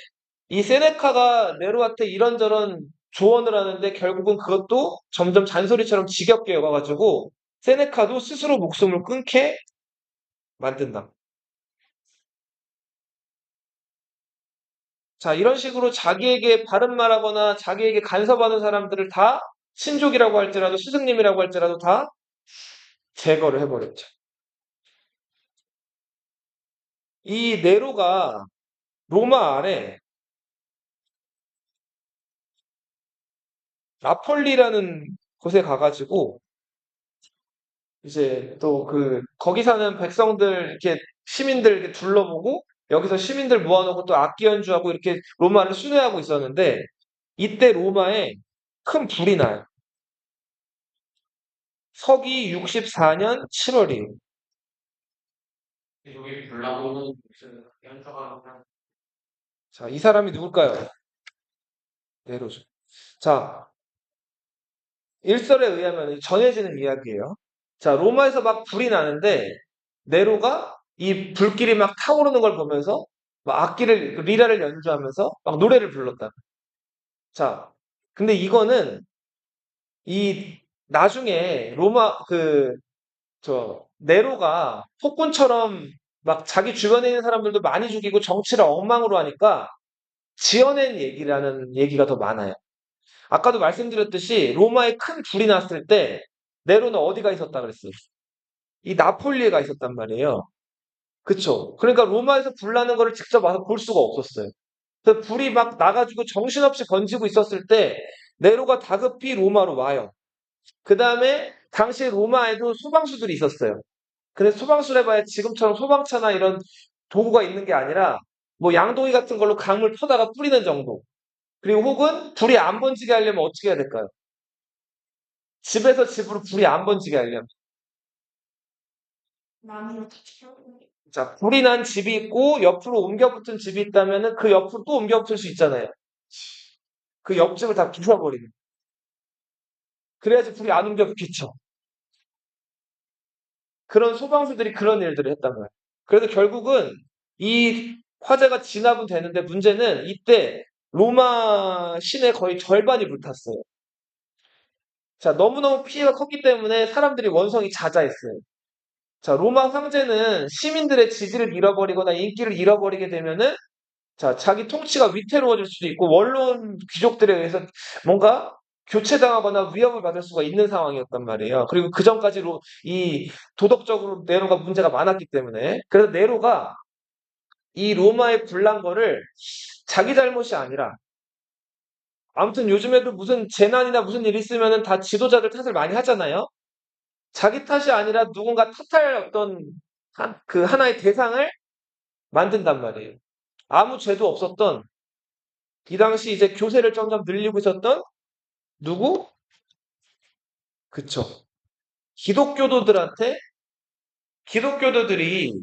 이 세네카가 네로한테 이런저런 조언을 하는데 결국은 그것도 점점 잔소리처럼 지겹게 여가가지고 세네카도 스스로 목숨을 끊게 만든다. 자, 이런 식으로 자기에게 바른 말하거나 자기에게 간섭하는 사람들을 다 신족이라고 할지라도 스승님이라고 할지라도 다 제거를 해버렸죠. 이 네로가 로마 아래 나폴리라는 곳에 가가지고 이제 또 거기 사는 백성들 이렇게 시민들 이렇게 둘러보고 여기서 시민들 모아놓고 또 악기 연주하고 이렇게 로마를 순회하고 있었는데 이때 로마에 큰 불이 나요. 서기 64년 7월이에요. 여기 불나고는 연주가 자, 이 사람이 누굴까요? 네로죠. 자, 일설에 의하면 전해지는 이야기예요. 자, 로마에서 막 불이 나는데 네로가 이 불길이 막 타오르는 걸 보면서 막 악기를 리라를 연주하면서 막 노래를 불렀다. 자, 근데 이거는 이 나중에 로마 저 네로가 폭군처럼 막 자기 주변에 있는 사람들도 많이 죽이고 정치를 엉망으로 하니까 지어낸 얘기라는 얘기가 더 많아요. 아까도 말씀드렸듯이 로마에 큰 불이 났을 때 네로는 어디가 있었다 그랬어요? 이 나폴리에 가 있었단 말이에요. 그쵸? 그러니까 로마에서 불 나는 거를 직접 와서 볼 수가 없었어요. 그래서 불이 막 나가지고 정신없이 번지고 있었을 때 네로가 다급히 로마로 와요. 그 다음에 당시 로마에도 소방수들이 있었어요. 근데 소방수를 해봐야 지금처럼 소방차나 이런 도구가 있는 게 아니라 뭐 양동이 같은 걸로 강물 퍼다가 뿌리는 정도. 그리고 혹은 불이 안 번지게 하려면 어떻게 해야 될까요? 집에서 집으로 불이 안 번지게 하려면. 자, 불이 난 집이 있고 옆으로 옮겨 붙은 집이 있다면은 그 옆으로 또 옮겨 붙을 수 있잖아요. 그 옆집을 다 부숴버리는. 그래야지 불이 안 옮겨 붙겠죠. 그런 소방수들이 그런 일들을 했단 말이에요. 그래서 결국은 이 화재가 진압은 되는데 문제는 이때 로마 시내 거의 절반이 불탔어요. 자, 너무너무 피해가 컸기 때문에 사람들이 원성이 자자했어요. 자, 로마 황제는 시민들의 지지를 잃어버리거나 인기를 잃어버리게 되면은 자, 자기 통치가 위태로워질 수도 있고 원로원 귀족들에 의해서 뭔가 교체당하거나 위협을 받을 수가 있는 상황이었단 말이에요. 그리고 그 전까지로 이 도덕적으로 네로가 문제가 많았기 때문에 그래서 네로가 이 로마에 불난 거를 자기 잘못이 아니라 아무튼 요즘에도 무슨 재난이나 무슨 일 있으면은 다 지도자들 탓을 많이 하잖아요. 자기 탓이 아니라 누군가 탓할 어떤 그 하나의 대상을 만든단 말이에요. 아무 죄도 없었던 이 당시 이제 교세를 점점 늘리고 있었던 누구? 그쵸. 기독교도들한테 기독교도들이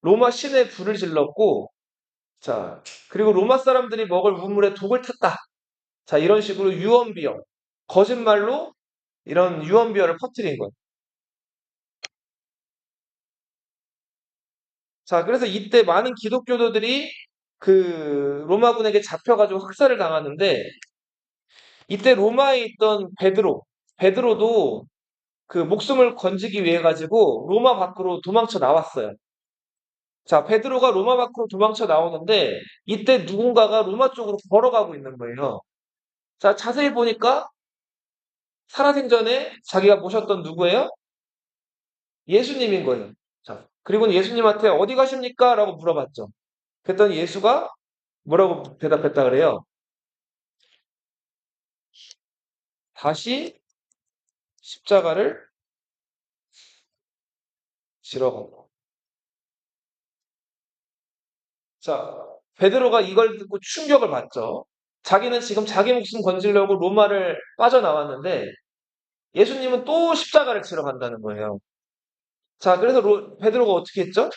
로마 신에 불을 질렀고 자 그리고 로마 사람들이 먹을 우물에 독을 탔다. 자 이런 식으로 유언비어 거짓말로 이런 유언비어를 퍼뜨린 거예요. 자 그래서 이때 많은 기독교도들이 그 로마군에게 잡혀가지고 학살을 당하는데 이때 로마에 있던 베드로도 그 목숨을 건지기 위해 가지고 로마 밖으로 도망쳐 나왔어요. 자, 베드로가 로마 밖으로 도망쳐 나오는데 이때 누군가가 로마 쪽으로 걸어가고 있는 거예요. 자, 자세히 보니까 살아생전에 자기가 모셨던 누구예요? 예수님인 거예요. 자, 그리고 예수님한테 어디 가십니까? 라고 물어봤죠. 그랬더니 예수가 뭐라고 대답했다 그래요? 다시 십자가를 지러 가고. 자, 베드로가 이걸 듣고 충격을 받죠. 자기는 지금 자기 목숨 건지려고 로마를 빠져나왔는데 예수님은 또 십자가를 치러 간다는 거예요. 자, 그래서 베드로가 어떻게 했죠?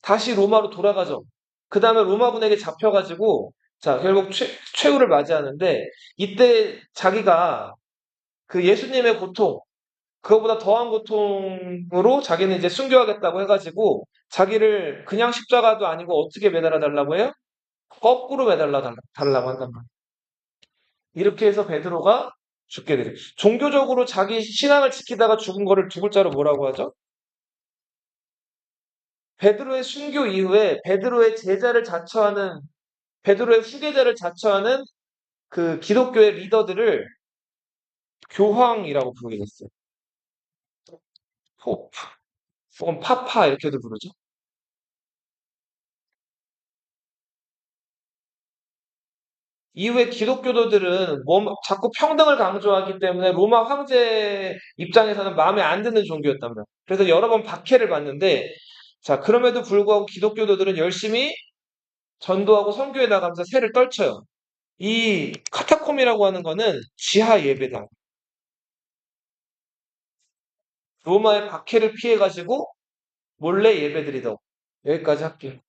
다시 로마로 돌아가죠. 그 다음에 로마군에게 잡혀가지고 자, 결국 최후를 맞이하는데 이때 자기가 그 예수님의 고통, 그거보다 더한 고통으로 자기는 이제 순교하겠다고 해가지고 자기를 그냥 십자가도 아니고 어떻게 매달아 달라고 해요? 거꾸로 달라고 한단 말이에요. 이렇게 해서 베드로가 죽게 되죠. 종교적으로 자기 신앙을 지키다가 죽은 거를 두 글자로 뭐라고 하죠? 베드로의 순교 이후에 베드로의 후계자를 자처하는 그 기독교의 리더들을 교황이라고 부르게 됐어요. 포프, 혹은 파파 이렇게도 부르죠. 이후에 기독교도들은 자꾸 평등을 강조하기 때문에 로마 황제 입장에서는 마음에 안 드는 종교였단 말이에요. 그래서 여러 번 박해를 받는데 자 그럼에도 불구하고 기독교도들은 열심히 전도하고 선교에 나가면서 새를 떨쳐요. 이 카타콤이라고 하는 거는 지하 예배당. 로마의 박해를 피해가지고 몰래 예배드리던 여기까지 할게요.